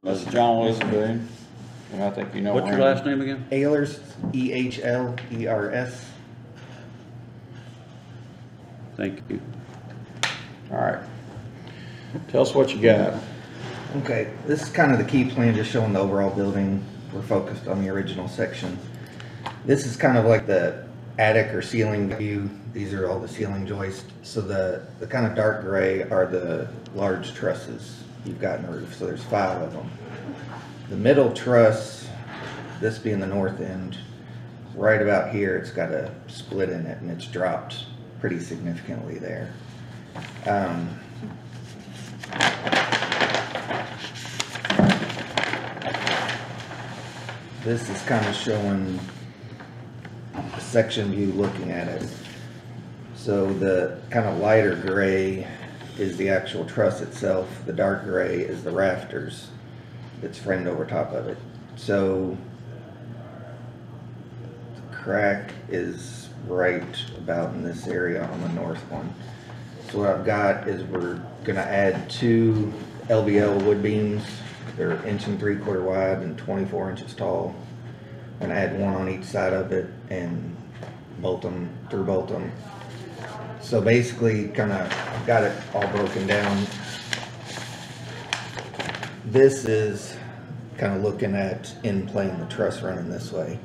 Mr. John Wilson, and I think you know. What's your last name again? Ehlers, E-H-L-E-R-S. Thank you. All right. Tell us what you got. Okay, this is kind of the key plan, just showing the overall building. We're focused on the original section. This is kind of like the attic or ceiling view. These are all the ceiling joists. So the kind of dark gray are the large trusses you've got in the roof. So there's 5 of them. The middle truss, this being the north end, right about here, it's got a split in it and it's dropped pretty significantly there. This is kind of showing a section view looking at it. So the kind of lighter gray is the actual truss itself. The dark gray is the rafters that's framed over top of it. So the crack is right about in this area on the north one. So what I've got is we're gonna add 2 LVL wood beams. They're 1 3/4 inches wide and 24 inches tall. I'm gonna add 1 on each side of it and bolt them, through bolt them. So basically, kind of got it all broken down. This is kind of looking at in plane the truss running this way.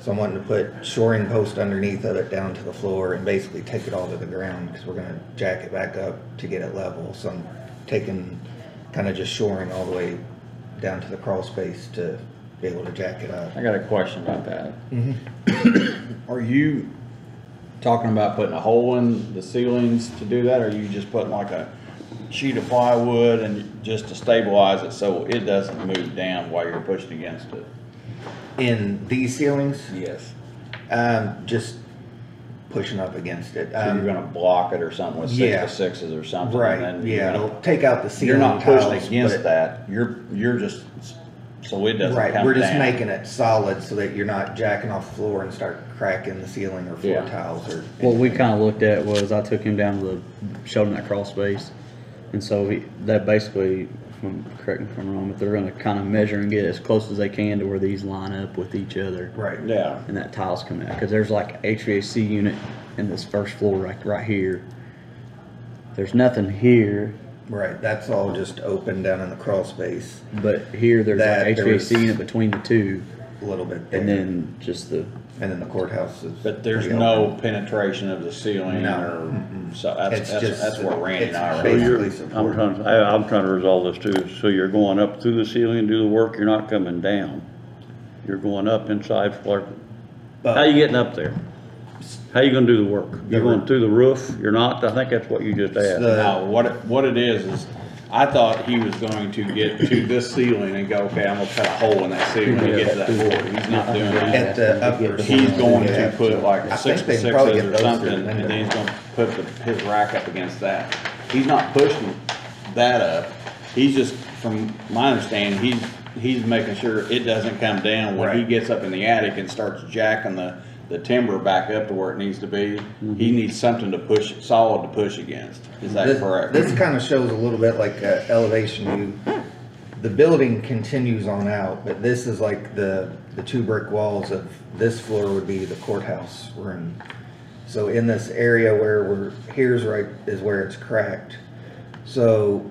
So I'm wanting to put shoring post underneath of it down to the floor and basically take it all to the ground because we're gonna jack it back up to get it level. So I'm taking kind of just shoring all the way down to the crawl space to be able to jack it up. I got a question about that. Are you talking about putting a hole in the ceilings to do that, or are you just putting like a sheet of plywood and just to stabilize it so it doesn't move down while you're pushing against it? In these ceilings, Yes. just pushing up against it. So you're gonna block it or something with 6x6s or something? Right, And then yeah, you're it'll take out the ceiling You're not pushing tiles, against but- that, you're just, so it doesn't come Right, down. we're just making it solid so that you're not jacking off the floor and start cracking the ceiling or floor Yeah. tiles or. What we kind of looked at was I took him down to the, showed him that crawl space. And so that basically, correct me if I'm wrong, but they're gonna kind of measure and get as close as they can to where these line up with each other. Right. Yeah, And that tile's coming out, cause there's like HVAC unit in this first floor right here. There's nothing here, Right, that's all just open down in the crawl space, but here there's That like there's- HVAC unit between the two. a little bit there. And then just the, And then the courthouse is. but there's pretty no open. penetration of the ceiling No. or, so It's just- that's where Randy and I it's are. basically I'm supported. trying to resolve this too. So you're going up through the ceiling and do the work, you're not coming down. You're going up inside floor. How you getting up there? How you gonna do the work? You're going through the roof? You're not? I think that's what you just asked. No, what it is I thought he was going to get to this ceiling and go, okay, I'm gonna cut a hole in that ceiling and get to that board. He's not doing that. At the upper. He's going to Yeah. put like I six think by they can probably sixes get or those something, through the and then window. he's gonna put his rack up against that. He's not pushing that up. He's just, from my understanding, he's making sure it doesn't come down when he Right. gets up in the attic and starts jacking the timber back up to where it needs to be. He needs something to push, solid to push against. Is that correct? This kind of shows a little bit like elevation view. The building continues on out, but this is like the 2 brick walls of this floor would be the courthouse room. So in this area where here's right is where it's cracked. So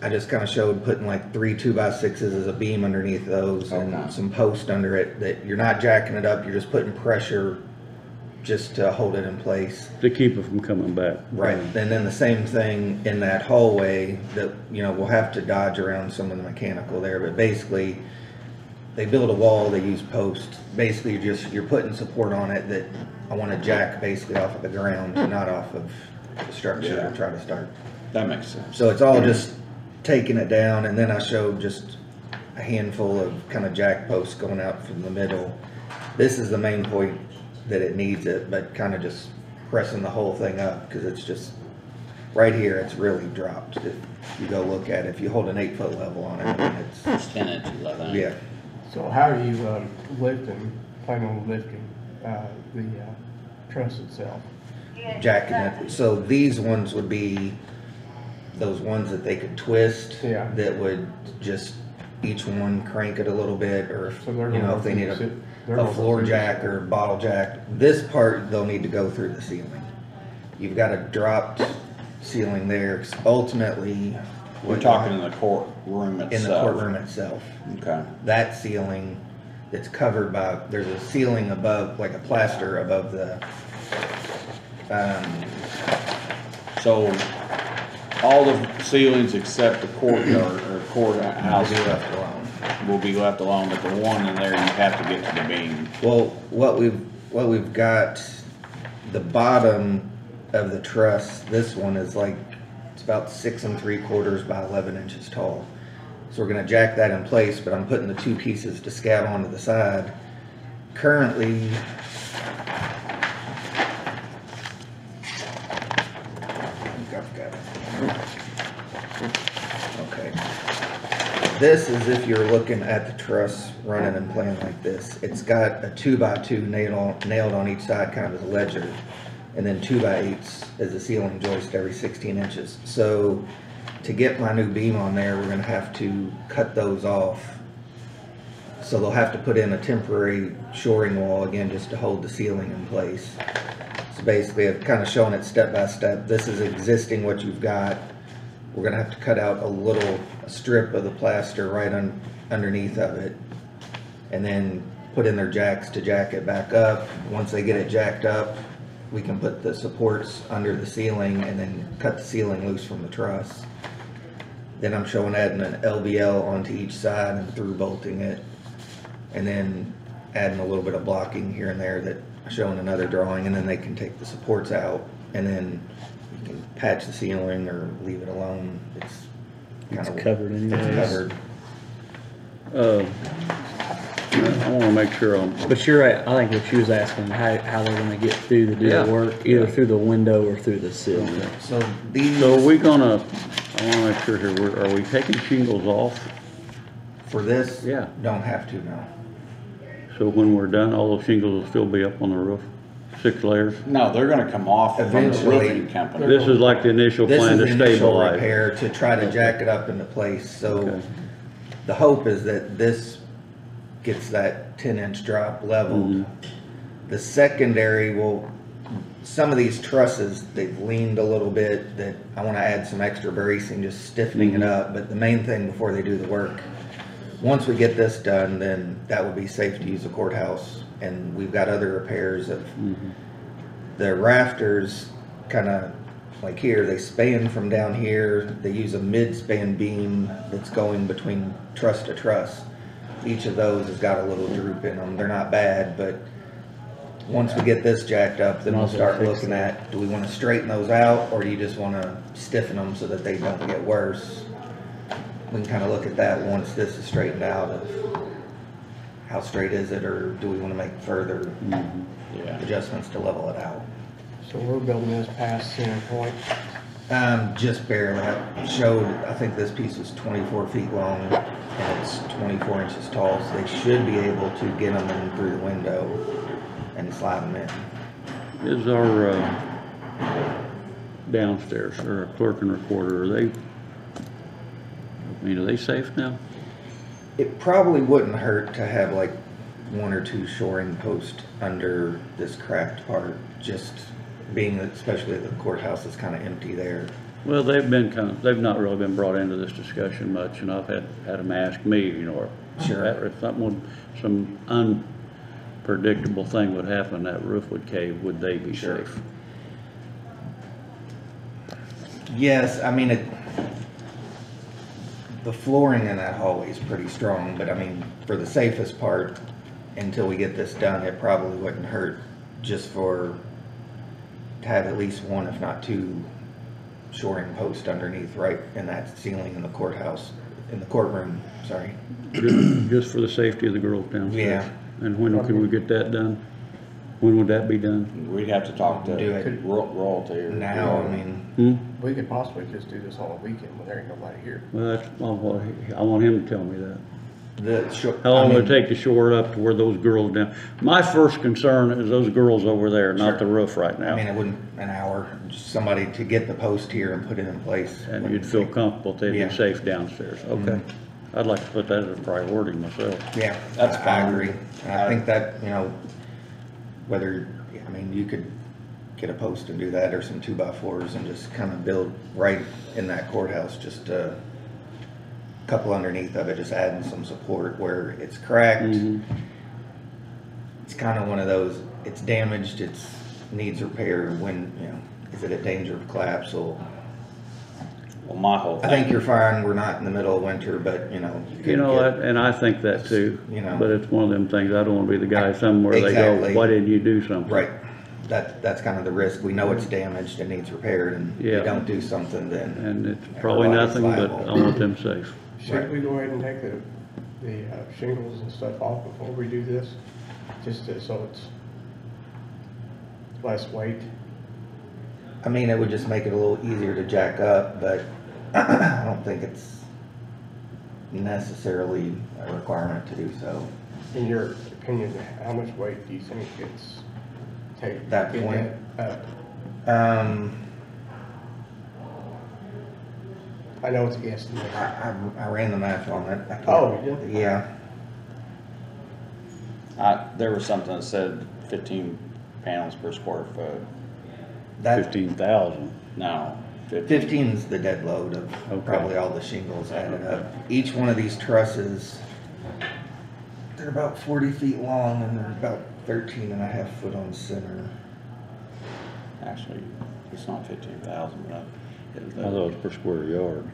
I just kind of showed putting like 3 2x6s as a beam underneath those Okay. and some post under it that you're not jacking it up, you're just putting pressure just to hold it in place. To keep it from coming back. Right, and then the same thing in that hallway that, you know, we'll have to dodge around some of the mechanical there, but basically they build a wall, they use posts. Basically you're putting support on it that I want to jack basically off of the ground, not off of the structure Yeah. to try to start. That makes sense. So it's all just taking it down, and then I showed just a handful of kind of jack posts going out from the middle. This is the main point that it needs it, but kind of just pressing the whole thing up because it's just right here. It's really dropped. If you go look at it, if you hold an 8-foot level on it, I mean, It's 10 inches, I think. yeah. So how are you plan on lifting the truss itself? Jacking it. So these ones would be those ones that they could twist. Yeah. That would just each one crank it a little bit, or if, So they're you know, gonna if they go need through they're a gonna go floor through the jack ceiling. or bottle jack. This part, they'll need to go through the ceiling. You've got a dropped ceiling there, 'cause ultimately. We're what- talking in the courtroom itself. In the courtroom itself. Okay. That ceiling that's covered by, there's a ceiling above, like a plaster above the, So, all the ceilings except the courtyard or house courthouse left alone. will be left alone, but the one in there, you have to get to the beam. Well, what we've got, the bottom of the truss, this one is like, it's about 6 3/4 by 11 inches tall. So we're gonna jack that in place, but I'm putting the two pieces to scab onto the side. Currently, I think I've got it. Okay. This is if you're looking at the truss running and playing like this. It's got a 2x2 nailed on each side, kind of as a ledger, and then 2x8s as a ceiling joist every 16 inches. So to get my new beam on there, we're gonna have to cut those off. So they'll have to put in a temporary shoring wall again, just to hold the ceiling in place. So basically, I've kind of shown it step by step. This is existing what you've got. We're gonna have to cut out a strip of the plaster right underneath of it, and then put in their jacks to jack it back up. Once they get it jacked up, we can put the supports under the ceiling and then cut the ceiling loose from the truss. Then I'm showing adding an LVL onto each side and through bolting it, and then adding a little bit of blocking here and there that I'm showing another drawing, and then they can take the supports out, and then you can patch the ceiling or leave it alone. It's kind of covered anyways. It's covered. I wanna make sure But you're right, I think what she was asking, how they're gonna get through to do Yeah. the work, either through the window or through the ceiling. So these, so are we gonna, I wanna make sure here, are we taking shingles off? for this, Yeah. don't have to, no. So when we're done, all those shingles will still be up on the roof? 6 layers? No, they're gonna come off from the Eventually. roofing company. This is like the initial This plan is to the initial stabilize. repair to try to jack it up into place. So Okay. the hope is that this gets that 10-inch drop leveled. Mhm. The secondary will, some of these trusses, they've leaned a little bit, that I want to add some extra bracing, just stiffening it up. But the main thing before they do the work, once we get this done, then that would be safe to use the courthouse. And we've got other repairs of the rafters, kind of like here, they span from down here. They use a mid-span beam that's going between truss to truss. Each of those has got a little droop in them. They're not bad, but once we get this jacked up, then we'll start looking at, do we want to straighten those out, or do you just want to stiffen them so that they don't get worse? We can kind of look at that once this is straightened out, of how straight is it, or do we want to make further Yeah. adjustments to level it out? So we're building this past center point. Just barely. I showed, I think this piece was 24 feet long and it's 24 inches tall, so they should be able to get them in through the window and slide them in. Is our downstairs, or our clerk and recorder, are they safe now? It probably wouldn't hurt to have like 1 or 2 shoring posts under this cracked part, just being that, especially the courthouse is kind of empty there. Well, they've not really been brought into this discussion much, and I've had them ask me, you know, Sure. if some unpredictable thing would happen, that roof would cave, would they be Sure. safe? Yes, I mean, the flooring in that hallway is pretty strong, but I mean, for the safest part, until we get this done, it probably wouldn't hurt just to have at least 1, if not 2, shoring posts underneath, right in that ceiling in the courthouse, in the courtroom, sorry. Just for the safety of the girls downstairs? Yeah. And when can we get that done? When would that be done? We'd have to talk to Do it royalty. Or Now, I mean, We could possibly just do this on a weekend when there ain't nobody here. Well, I want him to tell me that. How long would it take to shore it up to where those girls down? My first concern is those girls over there, not the roof right I mean, now. it wouldn't, an hour, just somebody to get the post here and put it in place. And you'd feel comfortable, they'd Yeah. be safe downstairs, okay? I'd like to put that as a priority myself. Yeah, That's I fine. agree. And I think that, you know, whether, I mean, you could get a post and do that, or some 2x4s, and just kind of build right in that courthouse, just a couple underneath of it, just adding some support where it's cracked. Mhm. It's kind of one of those, it's damaged, it's needs repair. When, you know, is it a danger of collapse? Well, Well, my whole I think thing, you're fine, we're not in the middle of winter, but, you know. You could know, get- that, and I think that too, You know. but it's one of them things, I don't wanna be the guy somewhere they Exactly. go, why didn't you do something? Right, that's kind of the risk. We know it's damaged and needs repaired, and Yeah. you don't do something, then. And it's probably Everybody's nothing, but liable. I want them safe. Should we go ahead and take the shingles and stuff off before we do this? Just so it's less weight? I mean, it would just make it a little easier to jack up, but I don't think it's necessarily a requirement to do so. In your opinion, how much weight do you think it's take? That get point? that up? I know it's a guesstimate. I ran the math on it. I can't- Oh, you did? Yeah, there was something that said 15 panels per square foot. that 15,000. No, 15. 15's the dead load of Okay. probably all the shingles added up. Each one of these trusses, they're about 40 feet long, and they're about 13 and a half foot on center. Actually, it's not 15,000, but I thought it was per square yard.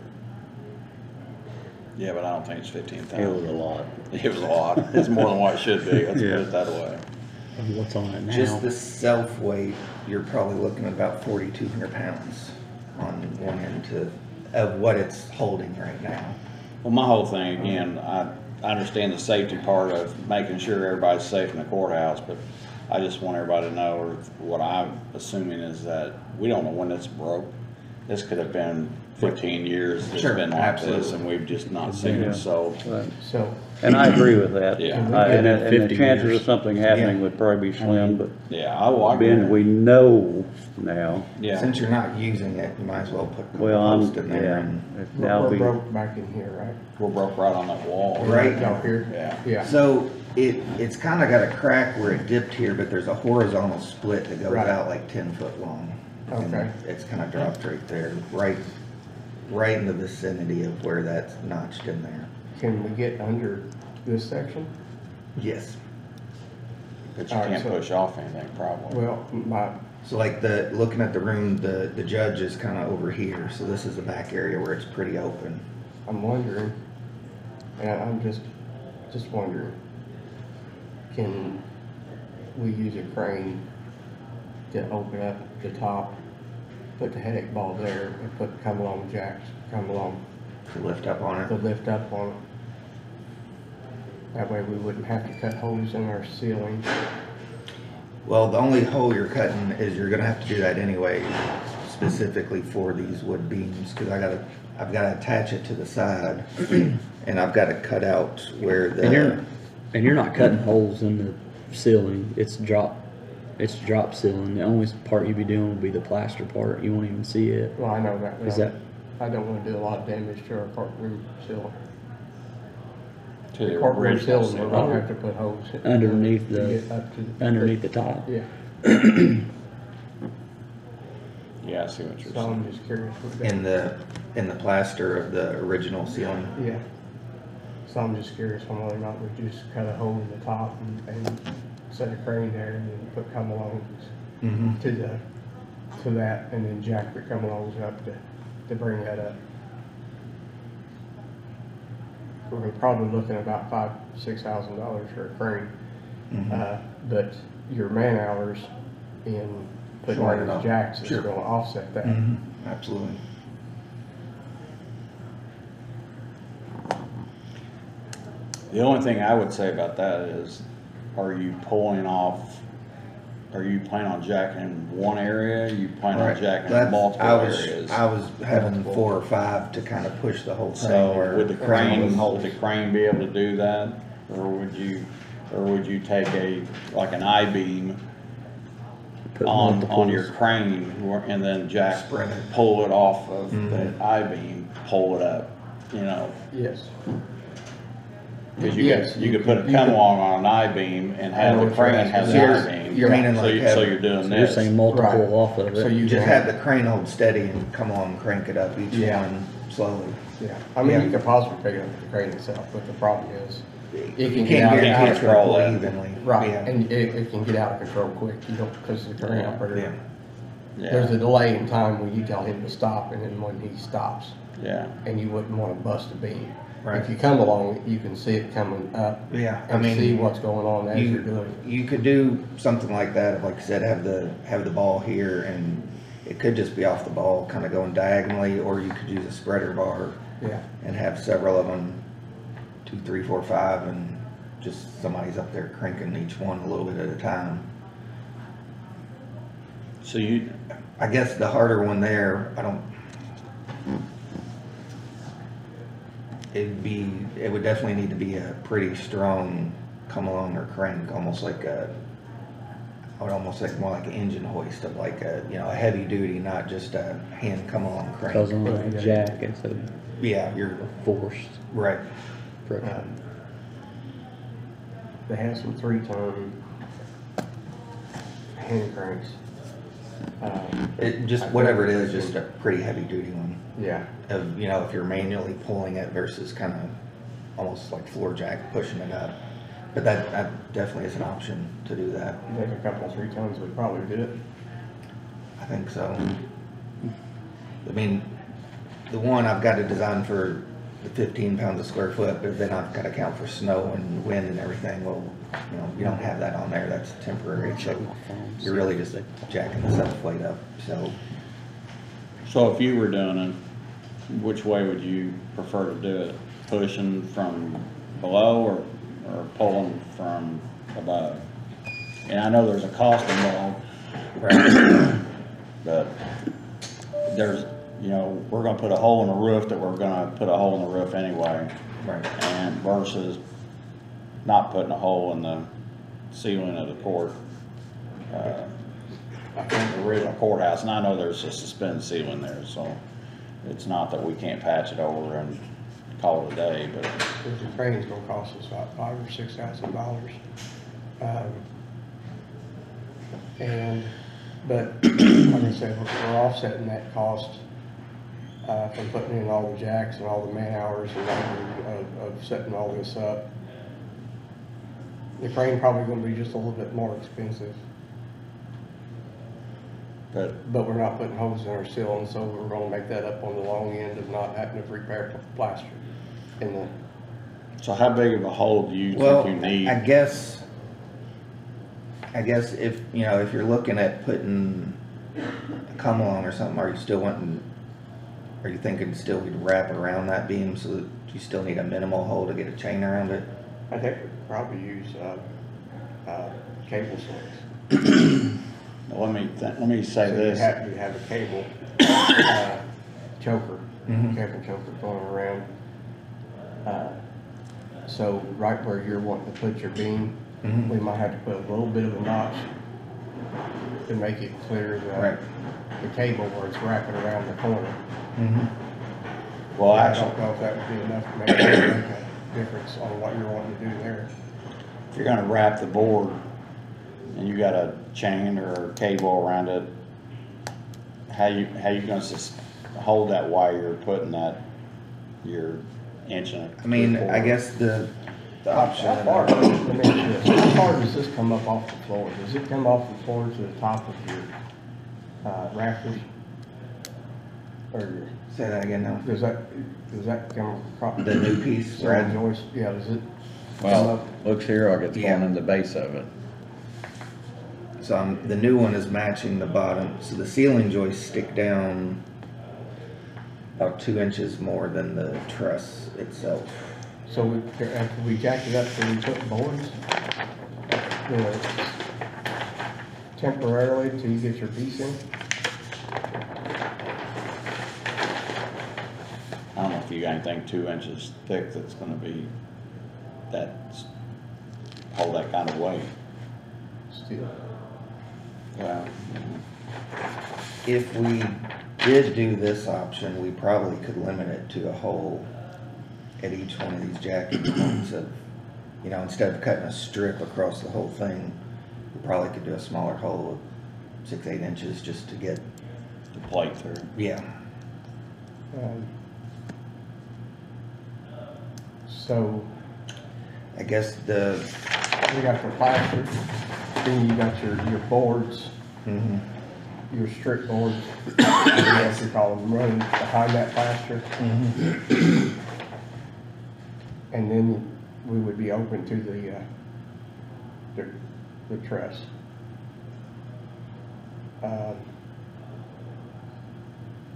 yeah, but I don't think it's It was 15,000. a lot. It was a lot. It's more than what it should be. Let's put Yeah. it that way. And what's on it now? Just the self weight, you're probably looking at about 4,200 pounds on one end of what it's holding right now. Well, my whole thing, again, I understand the safety part of making sure everybody's safe in the courthouse, but I just want everybody to know, or what I'm assuming is that we don't know when this broke. This could have been 15 years it's Sure, been like this, absolutely. and we've just not seen Yeah. it, so. But- So, And I agree with that. Yeah. And the 50 chances years. of something happening Yeah. would probably be slim, but Yeah, I being we know now, Yeah, Since you're not using it, you might as well put the well, post in there. yeah, And if now we're be, broke back in here, right? we're broke right on that wall. Right. Out here? Yeah. Yeah. So it's kind of got a crack where it dipped here, but there's a horizontal split that goes Right. out like 10 foot long. And Okay. it's kind of dropped right there, right in the vicinity of where that's notched in there. Can we get under this section? Yes. But you All right, can't so- push off anything, probably. Well, So like looking at the room, the judge is kind of over here, so this is the back area where it's pretty open. I'm wondering, and I'm just wondering, can we use a crane to open up the top, put the headache ball there, and put come along jacks, come along To lift up on to it. lift up on it? That way we wouldn't have to cut holes in our ceiling. Well, the only hole you're cutting is you're gonna have to do that anyway, specifically for these wood beams, because I've gotta attach it to the side, and I've gotta cut out where And you're not cutting holes in the ceiling. It's drop ceiling. The only part you'd be doing would be the plaster part. You won't even see it. Well, I know that. Is now. that- I don't want to do a lot of damage to our courtroom ceiling. To the Courtroom original ceiling, we're ceiling. gonna have to put holes in. Underneath to the- get up to the- Underneath the top. Yeah, Yeah, I see what you're so saying. I'm just curious. what that- in the plaster of the original ceiling. Yeah. So I'm just curious on whether or not we just cut a hole in the top and set a crane there and then put come alongs Mm-hmm. to that, and then jack the come alongs up to bring that up. We're probably looking at about $5,000-6,000 for a crane. Mhm. But your man hours in putting Sure, on no. those jacks is Sure. gonna offset that. Mhm. Absolutely. The only thing I would say about that is, are you planning on jacking in one area? You plan on Right. jacking in That's- multiple I was areas? having 4 or 5 to kind of push the whole thing. So where would the crane was- crane, would the crane be able to do that? Or would you take like an I-beam Put on multiples. your crane and then jack, Spread it. pull it off of Mhm. the I-beam, pull it up, you know? Yes. Cause Yes, you could put a come along on an I-beam and have the crane have the I-beam. You're meaning So like so have- you're doing So you're this. saying multiple Right. off of So it. you Just can have the crane hold steady and come along and crank it up each Yeah. one slowly. Yeah, I mean, Yeah. you could possibly pick it up with the crane itself, but the problem is, it You can get can't out, guarantee can't it's gonna control pull that. evenly. right, Yeah. and it can get out of control quick, you don't, because the crane Yeah. operator, Yeah. there's a Yeah, delay in time when you tell him to stop and then when he stops, yeah. and you wouldn't wanna bust a beam. Right. If you come along, you can see it coming up Yeah, I and mean, see what's going on as you're doing it. You could do something like that, like I said, have the ball here, and it could just be off the ball, kinda going diagonally, or you could use a spreader bar Yeah, and have several of them, 2, 3, 4, 5, and just somebody's up there cranking each one a little bit at a time. So you, I guess the harder one there, it would definitely need to be a pretty strong come along or crank, almost like I would almost say more like an engine hoist of like a, you know, a heavy duty, not just a hand come along Cause crank. on a jack instead of Yeah, you're forced right. friction. they have some 3-ton hand cranks. It just, whatever it is, just a pretty heavy duty one. Yeah, Of, you know, if you're manually pulling it versus kind of almost like floor jack pushing it up. But that definitely is an option to do that. I think a couple 3-tons would probably do it. I think so. I mean, the one I've got to design for the 15 pounds a square foot, but then I've got to count for snow and wind and everything. Well, you know, you don't have that on there. That's temporary. So you're really just jacking the subplate up. so if you were doing it, which way would you prefer to do it? Pushing from below or pulling from above? And I know there's a cost involved, but there's, you know, we're gonna put a hole in the roof that we're gonna put a hole in the roof anyway. Right. And versus not putting a hole in the ceiling of the court, the original courthouse, and I know there's a suspended ceiling there, so it's not that we can't patch it over and call it a day, but The crane's gonna cost us about $5,000 or $6,000. But like I said, we're offsetting that cost, from putting in all the jacks and all the man hours and labor of setting all this up. The crane probably gonna be just a little bit more expensive, but we're not putting holes in our ceiling, so we're gonna make that up on the long end of not having to repair plaster in the. so how big of a hole do you Well, think you need? I guess if, you know, if you're looking at putting a come along or something, are you thinking still we'd wrap around that beam so that you still need a minimal hole to get a chain around it? I think we could probably use, cable slings. Let me say So this. you have a cable, choker, cable choker going around. So right where you're wanting to put your beam, we might have to put a little bit of a notch to make it clear Right. the cable where it's wrapping around the corner. Well, I actually, don't know if that would be enough to make a difference on what you're wanting to do there. if you're gonna wrap the board and you got a chain or a cable around it, how you gonna hold that while you're putting that, your inch and a. I mean, I 3/4? guess the option. How far, let me ask you this, how far does this come up off the floor? Does it come off the floor to the top of your, rafters? Or your, Say that again now. does that come across? The new piece, Ceiling Brad? joist, yeah, does it? come Well, up? looks here like it's Yeah. going in the base of it. So the new one is matching the bottom, so the ceiling joists stick down about 2 inches more than the truss itself. So after we jack it up, do we put boards? You know, temporarily till you get your piece in? I don't know if you got anything 2 inches thick that's gonna be, hold that kind of weight. Still. Well, If we did do this option, we probably could limit it to a hole at each one of these jacking points of, you know, instead of cutting a strip across the whole thing, we probably could do a smaller hole of 6-8 inches just to get, The plate through. yeah. So I guess the, we got the plaster, then you got your boards, mhm, your strip boards, I guess we call them, running behind that plaster. And then we would be open to the truss.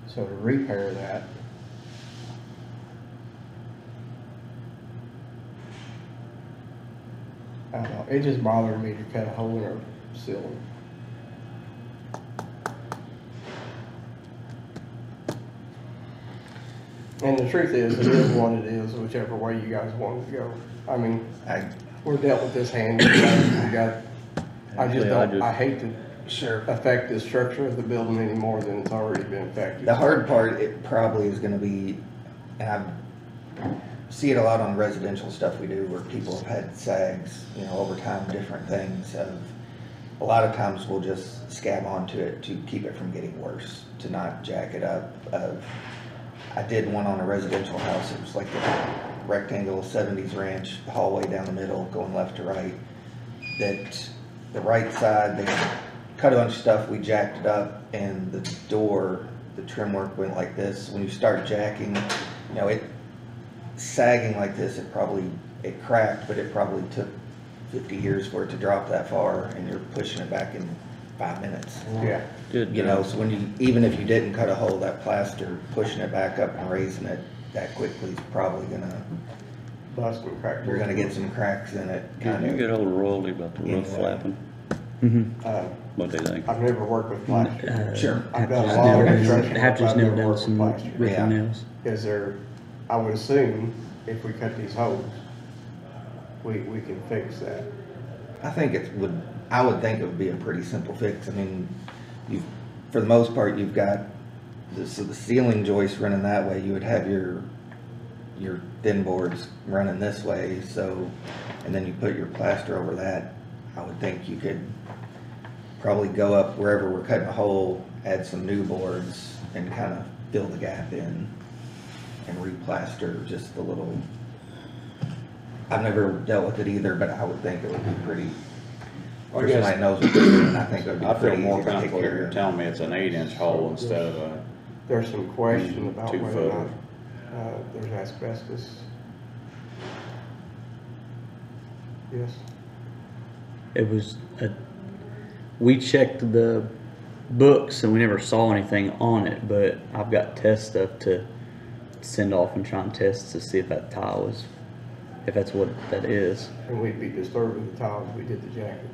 So to repair that, I don't know, it just bothered me to cut a hole in our ceiling. And the truth is, it is what it is, whichever way you guys want to go. I mean, we're dealt with this hand, we got, I hate to sure. affect the structure of the building any more than it's already been affected. The hard part, it probably is gonna be, and I see it a lot on residential stuff we do where people have had sags, you know, over time, different things of, a lot of times we'll just scab onto it to keep it from getting worse, to not jack it up. I did one on a residential house, it was like a rectangle 70s ranch, hallway down the middle, going left to right, that the right side, they cut a bunch of stuff, we jacked it up, and the door, the trim work went like this. When you start jacking, you know, it sagging like this, it cracked, but it probably took 50 years for it to drop that far, and you're pushing it back in 5 minutes. Yeah. Good. You know, so when you, even if you didn't cut a hole, that plaster, pushing it back up and raising it that quickly is probably gonna, Bust and crack. you're gonna get some cracks in it, Did kind you of. get hold of Royalty about the roof Yeah. flapping? What they think? I've never worked with plaster. Sure. I've done a Just lot of nailed down- construction. have to just I've nail never down worked with some plaster. roofing Yeah. nails. Is there, I would assume, if we cut these holes, we can fix that. I think I would think it would be a pretty simple fix. I mean, for the most part, you've got the ceiling joist running that way. You would have your thin boards running this way, so, and then you put your plaster over that. I would think you could probably go up wherever we're cutting a hole, add some new boards, and kind of fill the gap in and replaster just the little. I've never dealt with it either, but I would think it would be pretty. I For guess- somebody that knows what they're doing, I think it would be I feel pretty more easy to take comfortable if care you're of. telling me it's an 8-inch hole instead of a, There's some question about 2 whether or foot. not, there's asbestos. Yes. It was we checked the books and we never saw anything on it, but I've got test stuff to send off and try and test to see if that tile is, if that's what that is. And we'd be disturbing the tile if we did the jacket,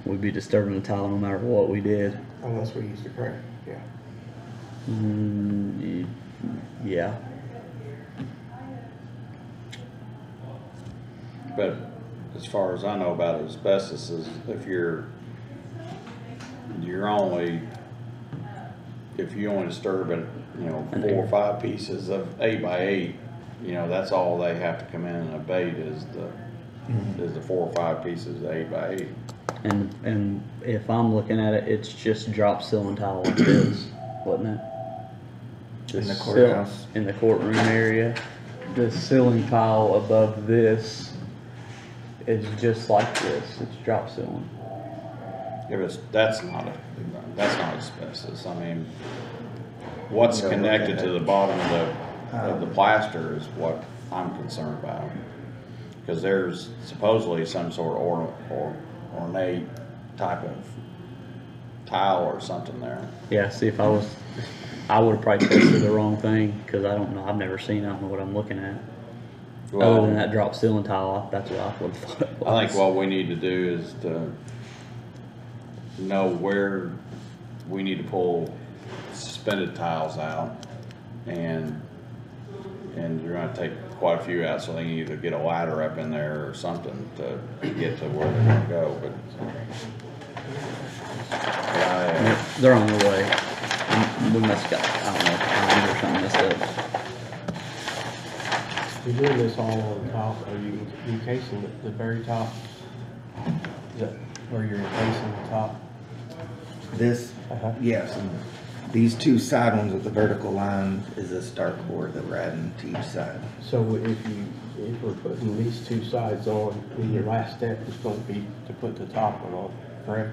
We'd be disturbing the tile no matter what we did. unless we used the crane, yeah. Yeah. but as far as I know about asbestos is if you're only, if you only disturb it, you know, 4 or 5 pieces of 8 by 8, you know, that's all they have to come in and abate is the 4 or 5 pieces of 8 by 8. And if I'm looking at it, it's just drop ceiling tile like this, wasn't it? In the sil- courthouse. In the courtroom area. The ceiling tile above this is just like this, it's drop ceiling. That's not asbestos. I mean, what's Yeah, look connected at to it. the bottom of the plaster is what I'm concerned about. Cause there's supposedly some sort of ornate type of tile or something there. Yeah, see if I would've probably tested the wrong thing, cause I don't know, I've never seen it, I don't know what I'm looking at. Other than that drop ceiling tile, that's what I would've thought it was. I think what we need to do is to know where we need to pull suspended tiles out, and you're gonna take quite a few out, so they can either get a ladder up in there or something to get to where they're gonna go, but They're on their way. We must got, I don't know, time or something messed up. you're doing this all on top, are you encasing the very top? Is that where you're encasing the top? This, Uh-huh. yes, and these two side ones with the vertical line is this dark board that we're adding to each side. So if we're putting these two sides on, then your last step is gonna be to put the top one on, correct?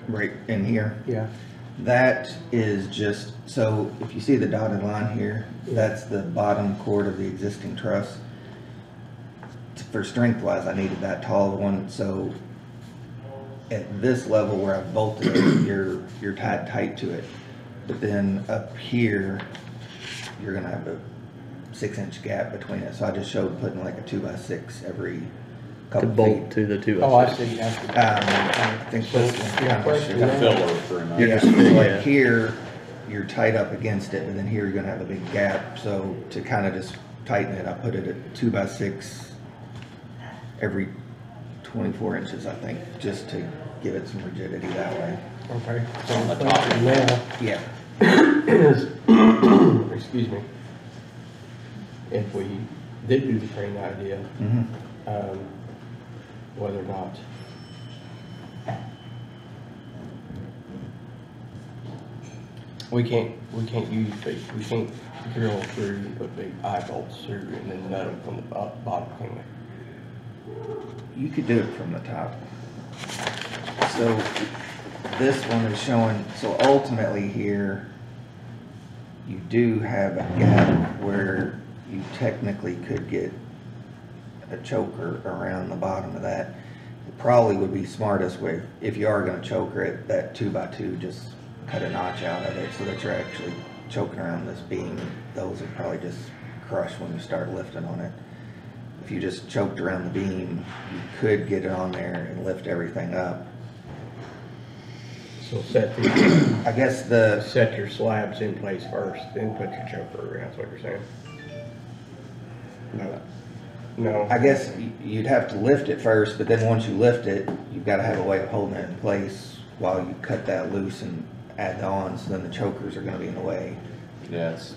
Right in here. Yeah. That is just, so if you see the dotted line here, that's the bottom chord of the existing truss. For strength wise, I needed that tall one, so at this level where I've bolted it, you're tied tight to it. But then up here, you're gonna have a 6-inch gap between it, so I just showed putting like a 2x6 every To couple bolt feet. to the 2x6. Oh, I see, I see. I think So, this one your kinda question should- now- Filler pretty much. Yeah, just- so yeah. like here, you're tight up against it, and then here you're gonna have a big gap, so to kinda just tighten it, I put it at 2x6 every 24 inches, I think, just to give it some rigidity that way. Okay. So On the the top. question now Yeah, is, excuse me, if we did do the crane idea, whether or not we can't drill through and put big eye bolts through and then nut them from the bottom, can we? you could do it from the top. So this one is showing, so ultimately here, you do have a gap where you technically could get a choker around the bottom of that. It probably would be smartest way, if you are gonna choker it, that 2x2, just cut a notch out of it so that you're actually choking around this beam. Those would probably just crush when you start lifting on it. If you just choked around the beam, you could get it on there and lift everything up. So set I guess set your slabs in place first, then put your choker around, that's what you're saying? No. No. I guess you'd have to lift it first, but then once you lift it, you've gotta have a way of holding it in place while you cut that loose and add the on, so then the chokers are gonna be in the way. Yes.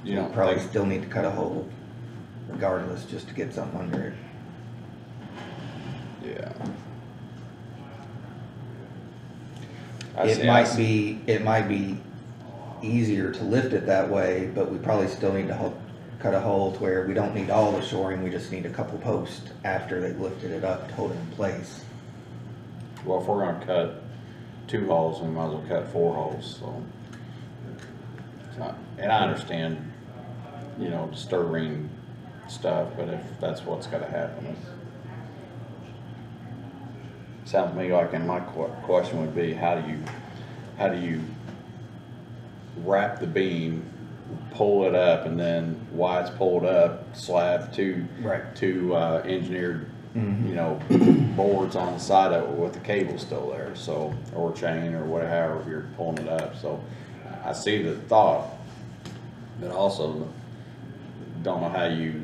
You You don't probably think, still need to cut a hole regardless, just to get something under it. yeah. I see, I see. It might be easier to lift it that way, but we probably still need to cut a hole to where we don't need all the shoring, we just need a couple posts after they've lifted it up to hold it in place. Well, if we're gonna cut 2 holes, we might as well cut 4 holes, so. It's not, and I understand, you know, disturbing stuff, but if that's what's gotta happen, it sounds to me like, and my question would be, how do you wrap the beam, pull it up, and then while it's pulled up, slab two Right. engineered, you know, boards on the side of it with the cable still there, so, or chain or whatever, you're pulling it up, so I see the thought, but also don't know how you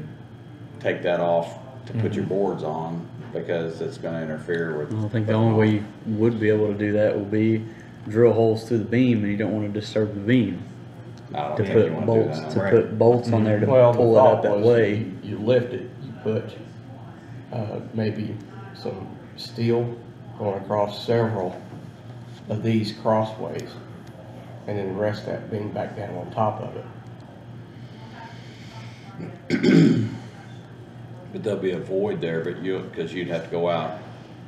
take that off to put your boards on, because it's gonna interfere with. I think the only way you would be able to do that would be drill holes through the beam, and you don't want to disturb the beam. I don't To think you put wanna do bolts, that. to Right. put bolts on there to Well, the pull it up thought that was way. you lift it, you put, maybe some steel going across several of these crossways, and then rest that beam back down on top of it. But there'll be a void there, but cause you'd have to go out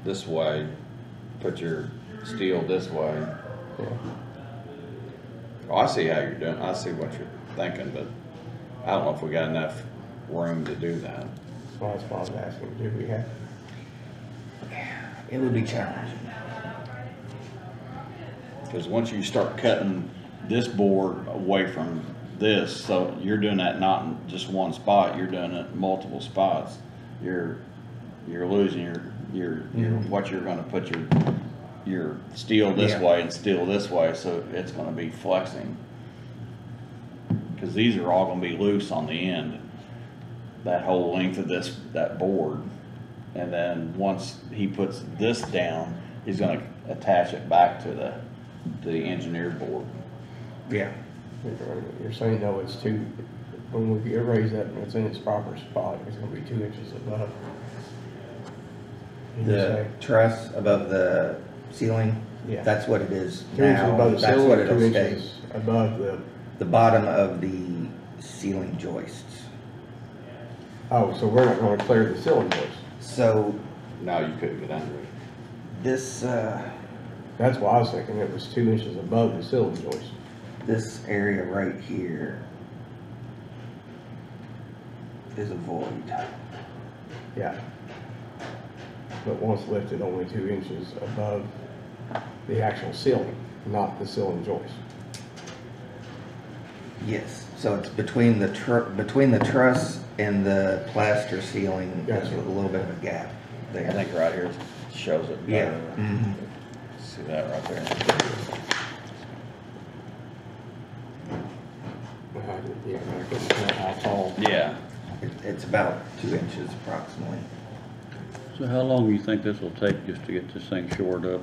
this way, put your steel this way. Yeah. Oh, I see how you're doing, I see what you're thinking, but I don't know if we got enough room to do that. So that's why I was asking, do we have? It would be challenging. Cause once you start cutting this board away from this, so you're doing that not in just one spot, you're doing it in multiple spots. You're losing your what you're gonna put your steel this Yeah. way and steel this way, so it's gonna be flexing. Cause these are all gonna be loose on the end, that whole length of that board. And then once he puts this down, he's gonna attach it back to the engineered board. Yeah. You're saying though it's when we get raised up and it's in its proper spot, it's gonna be 2 inches above. Did you The say? truss above the ceiling, Yeah. that's what it is 2 inches now. above the That's ceiling, what or it'll 2 stay. inches above The bottom of the ceiling joists. oh, so we're not gonna clear the ceiling joist. So No, you couldn't get under it. this, That's why I was thinking it was 2 inches above the ceiling joist. this area right here is a void. Yeah. But once lifted, only 2 inches above the actual ceiling, not the ceiling joist. Yes, so it's between the truss and the plaster ceiling, there's Gotcha. a little bit of a gap I there. think right here shows it Yeah. better. Mhm. See that right there? Yeah, I couldn't tell how tall. Yeah. It's about 2 inches approximately. So how long do you think this will take just to get this thing shored up?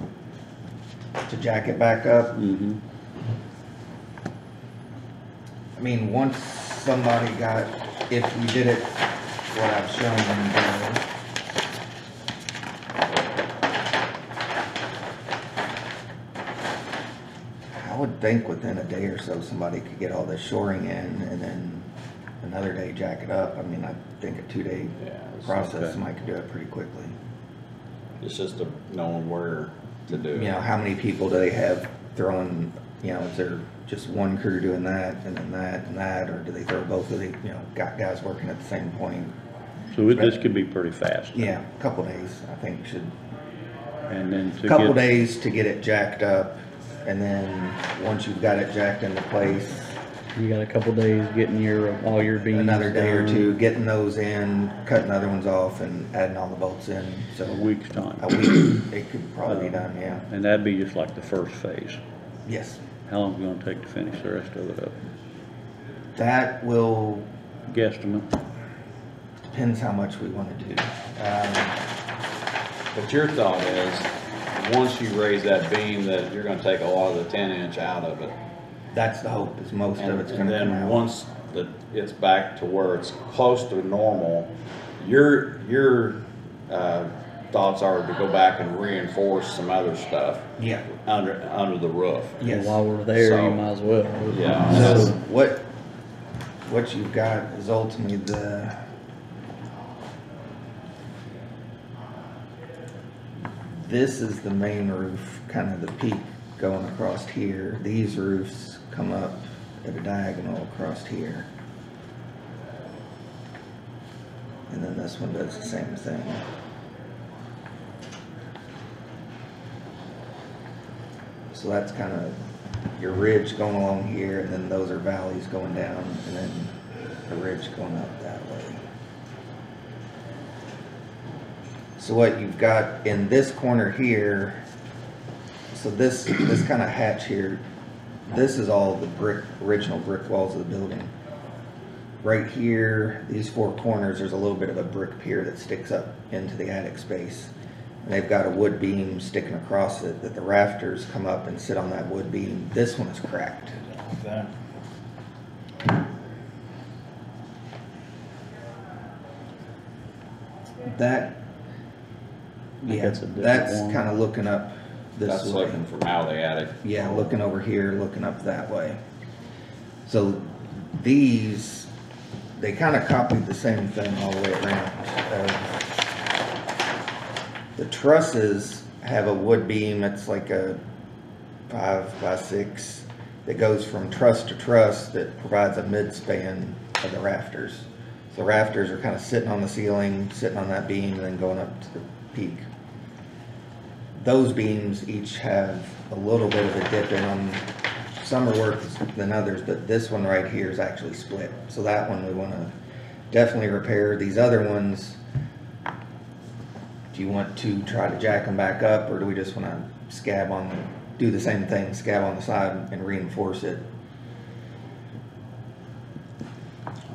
To jack it back up, Mm-hmm. I mean, once somebody got, if we did it, what I've shown them, I would think within a day or so, somebody could get all this shoring in and then another day jack it up. I mean, I think a 2-day Yeah, it's process, okay. somebody could do it pretty quickly. It's just knowing where to do it. You know, how many people do they have throwing, you know, is there just one crew doing that and then that and that, or do they throw both of the, you know, got guys working at the same point? So this could be pretty fast. Yeah, a couple days, I think should, And then to couple get, days to get it jacked up, and then once you've got it jacked into place, You got a couple days getting all your beams another day or done. two, getting those in, cutting other ones off and adding all the bolts in, so. a week's time. A week, it could probably be done, yeah. And that'd be just like the first phase. Yes, How long is it gonna take to finish the rest of it up? that will, Guesstimate. depends how much we wanna do. But your thought is, once you raise that beam, that you're gonna take a lot of the 10-inch out of it. That's the hope, is most of And it's and gonna come then out. once it's back to where it's close to normal, your thoughts are to go back and reinforce some other stuff Yeah, under the roof. yes. While we're there, So- you might as well. Yeah. So what you've got is ultimately this is the main roof, kind of the peak going across here. These roofs come up at a diagonal across here. And then this one does the same thing. So that's kind of your ridge going along here, and then those are valleys going down, and then a ridge going up that way. So what you've got in this corner here, so this kind of hatch here, this is all the original brick walls of the building. Right here, these four corners, there's a little bit of a brick pier that sticks up into the attic space. And they've got a wood beam sticking across it that the rafters come up and sit on that wood beam. This one is cracked. Like that. That, yeah, that's a different that's one. kind of looking up this That's way. looking from out of the attic. Yeah, looking over here, looking up that way. So these, they kind of copied the same thing all the way around. The trusses have a wood beam, it's like a 5x6 that goes from truss to truss that provides a midspan of the rafters. So the rafters are kind of sitting on the ceiling, sitting on that beam, and then going up to the peak. Those beams each have a little bit of a dip in them. Some are worse than others, but this one right here is actually split. So that one we want to definitely repair. These other ones, do you want to try to jack them back up, or do we just want to scab on, do the same thing, scab on the side and reinforce it?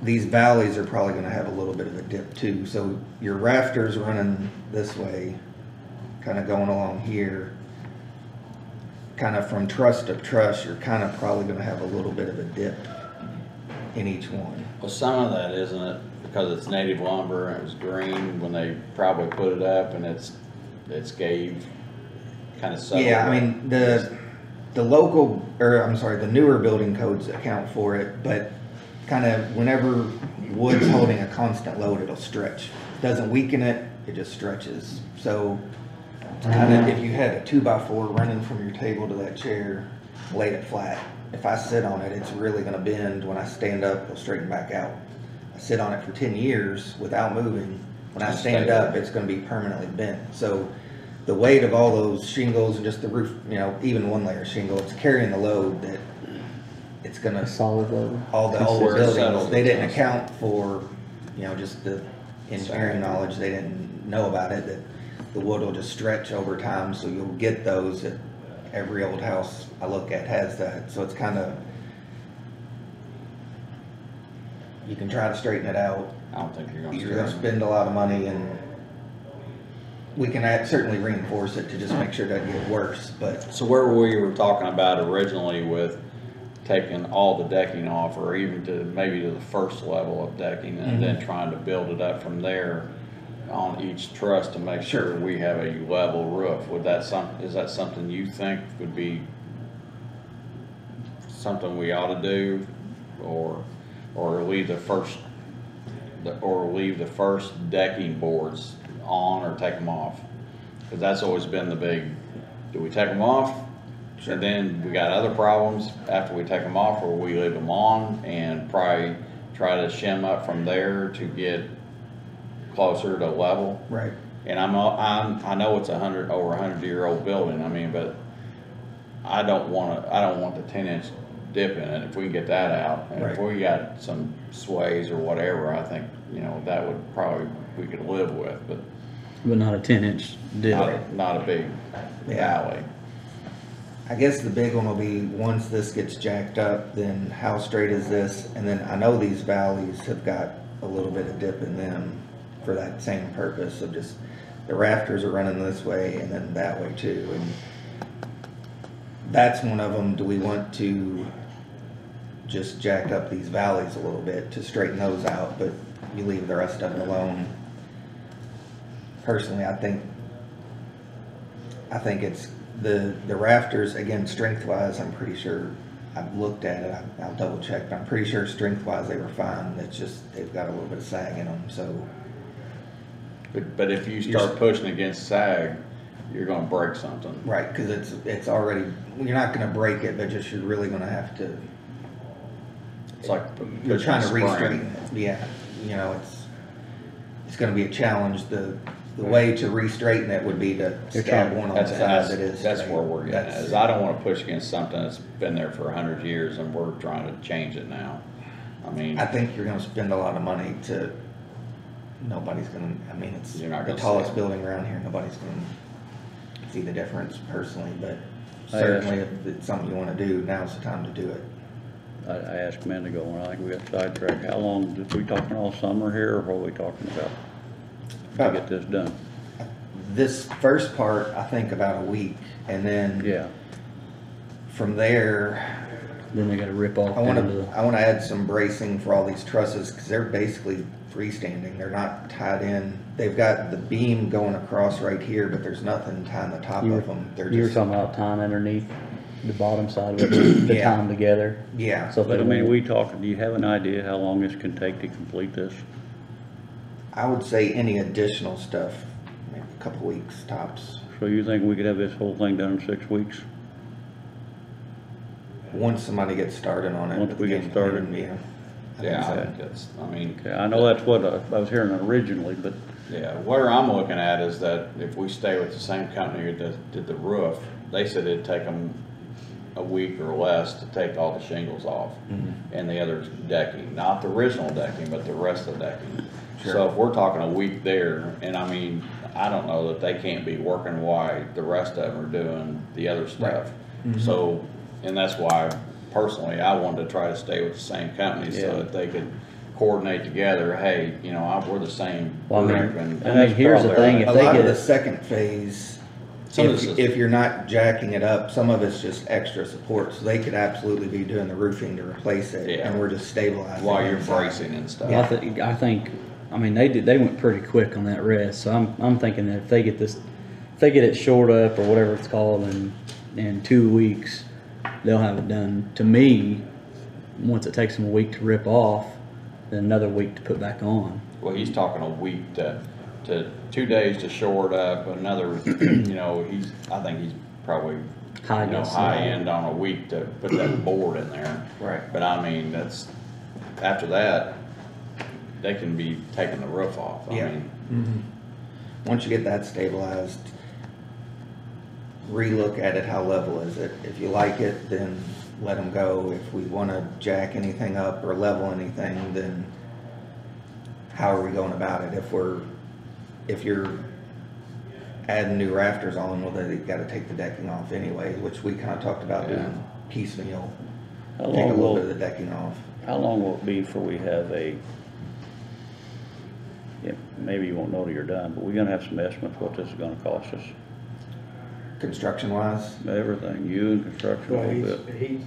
These valleys are probably going to have a little bit of a dip too. So your rafters running this way, kind of going along here, kind of from truss to truss, you're kind of probably going to have a little bit of a dip in each one. Well, some of that, isn't it, because it's native lumber and it was green when they probably put it up and it's gave kind of settled. Yeah, I mean, the local, or I'm sorry, the newer building codes account for it, but kind of whenever wood's holding a constant load, it'll stretch. Doesn't weaken it, it just stretches. So kind of if you had a 2x4 running from your table to that chair, laid it flat. If I sit on it, it's really gonna bend. When I stand up, it'll straighten back out. I sit on it for 10 years without moving. When I stand up, it's gonna be permanently bent. So the weight of all those shingles and just the roof, you know, even one layer shingle, it's carrying the load that it's gonna, A solid level. all the old Where it buildings, settles, they didn't it's account for, you know, just the engineering knowledge, they didn't know about it, that the wood will just stretch over time, so you'll get those at every old house I look at has that, so it's kind of, you can try to straighten it out, I don't think you're you're gonna gonna. spend a lot of money, and we can certainly reinforce it to just make sure it doesn't get worse, but So where we were talking about originally with taking all the decking off, or even to maybe to the first level of decking, and then trying to build it up from there on each truss to make sure we have a level roof, is that something you think would be something we ought to do, or leave the first, decking boards on or take them off? Cause that's always been the big, do we take them off? And then we got other problems after we take them off, or we leave them on and probably try to shim up from there to get closer to level. right. And I know it's over 100-year-old building, I mean, but I don't want the 10-inch dip in it. If we can get that out, and if Right. we got some sways or whatever, I think, you know, that would probably, we could live with, but But not a 10-inch dip. not a big Yeah. valley. I guess the big one will be, once this gets jacked up, then how straight is this? And then I know these valleys have got a little bit of dip in them for that same purpose of just, the rafters are running this way and then that way too. And that's one of them. Do we want to just jack up these valleys a little bit to straighten those out, but you leave the rest of it alone? Personally, I think it's the rafters, again, strength-wise, I'm pretty sure, I've looked at it, I'll double check, but I'm pretty sure strength-wise they were fine. It's just, they've got a little bit of sag in them, so. But if you start pushing against sag, you're gonna break something. Right, cause it's already, you're not gonna break it, but just you're really gonna have to, It's like you're trying to pushing a spring. re-straighten it, yeah, you know, it's gonna be a challenge. The way to re-straighten it would be to stab one on the side that is That's straight. where we're getting at, is I don't wanna push against something that's been there for 100 years and we're trying to change it now. I mean, I think you're gonna spend a lot of money to, nobody's gonna, I mean, it's You're not the gonna tallest see it. building around here, nobody's gonna see the difference personally, but I certainly if it's something you wanna do, now's the time to do it. I asked a minute ago, and I think we got sidetracked, how long, we talking all summer here, or what are we talking about to get this done? This first part, I think about a week, and then Yeah, from there, Then they gotta rip off I into wanna, the, I wanna add some bracing for all these trusses, cause they're basically freestanding, they're not tied in. They've got the beam going across right here, but there's nothing tying the top of them, they're you were just, talking about tying underneath the bottom side of it, to Yeah. tie them together. yeah. So if but I they mean, won't- we talking, do you have an idea how long this can take to complete this? I would say any additional stuff, maybe a couple weeks tops. So you think we could have this whole thing done in 6 weeks? Once somebody gets started on it. Once we get game started. plan, yeah. yeah, I so. think that's, I mean, Okay, I know that's what I was hearing originally, but yeah, where I'm looking at is that if we stay with the same company that did the roof, they said it'd take them a week or less to take all the shingles off and the other decking, not the original decking, but the rest of the decking. So if we're talking a week there, and I mean, I don't know that they can't be working while the rest of them are doing the other stuff. So, and that's why personally, I wanted to try to stay with the same company Yeah. so that they could coordinate together, hey, you know, we're the same Well, I mean- group, and I mean, here's the that's probably thing, right. A they lot get of the it- second phase Some of this is- if you're not jacking it up, some of it's just extra support, so they could absolutely be doing the roofing to replace it, Yeah. and we're just stabilizing. While you're inside. bracing and stuff. I think, I mean, they went pretty quick on that rest, so I'm thinking that if they get it shored up or whatever it's called in 2 weeks, they'll have it done. To me, once it takes them a week to rip off, then another week to put back on. Well, he's talking a week to 2 days to shore it up, another, you know, I think he's probably, High you know, guess. high end on a week to put that board in there. Right. But I mean, after that, they can be taking the roof off. I Yeah. mean, Once you get that stabilized, relook at it, how level is it? If you like it, then let them go. If we wanna jack anything up or level anything, then how are we going about it? If you're adding new rafters on, well, then you gotta take the decking off anyway, which we kinda talked about Yeah. doing piecemeal. How Take a long little will, bit of the decking off. how long will it be before we have yeah, maybe you won't know till you're done, but we're gonna have some estimates what this is gonna cost us. Construction wise, Everything, you and construction, a Well, little bit. he's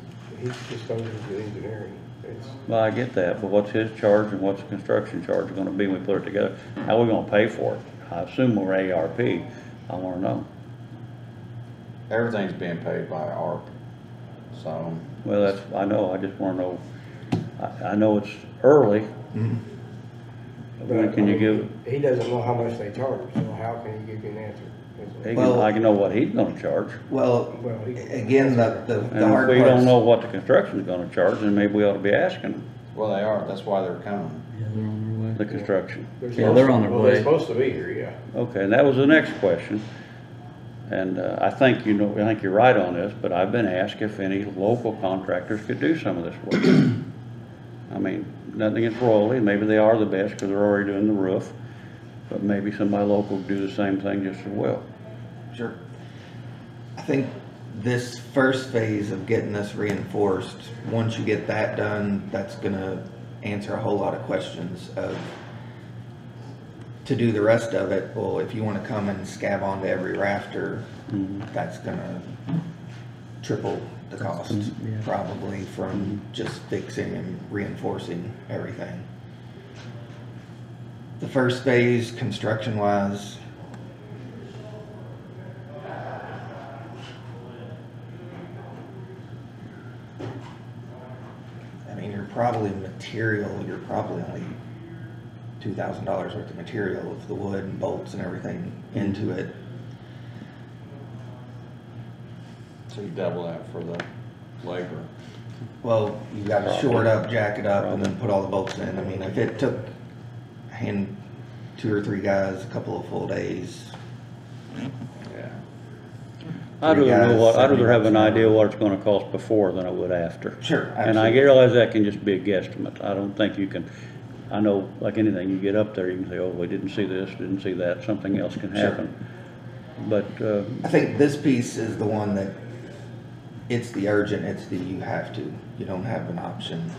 just going to do engineering. It's, Well, I get that, but what's his charge and what's the construction charge gonna be when we put it together? How are we gonna pay for it? I assume we're ARP, I wanna know. everything's being paid by ARP, so. Well, that's, I know, I just wanna know, I know it's early. When can you give, He doesn't know how much they charge, so how can he give you an answer? I can know what he's gonna charge. well, Well, again, the And hard if we part. don't know what the construction's gonna charge, then maybe we ought to be asking them, Well, they are, that's why they're coming. Yeah, they're on their way. the construction. Yeah, they're on their Well, way. they're supposed to be here, yeah. Okay, and that was the next question. And I think I think you're right on this, but I've been asked if any local contractors could do some of this work. I mean, nothing against Royalty, maybe they are the best because they're already doing the roof, but maybe somebody local could do the same thing just as well. Sure. I think this first phase of getting this reinforced, once you get that done, that's gonna answer a whole lot of questions of, to do the rest of it, well, if you wanna come and scab onto every rafter, that's gonna triple the cost, Yeah. probably, from just fixing and reinforcing everything. The first phase, construction-wise, I mean, you're probably you're probably only $2,000 worth of material of the wood and bolts and everything into it. So you double that for the labor. Well, you gotta shore it up, jack it up, and then put all the bolts in. I mean, if it took 2 or 3 guys, a couple of full days, Yeah. I'd rather know guys, I'd rather have an $70 an idea hour. what it's gonna cost before than I would after. Sure, And I absolutely. realize that can just be a guesstimate. I don't think you can, I know, like anything, you get up there, you can say, oh, we didn't see this, didn't see that, something else can Sure. happen. But, I think this piece is the one that, it's the urgent, it's the you have to, you don't have an option.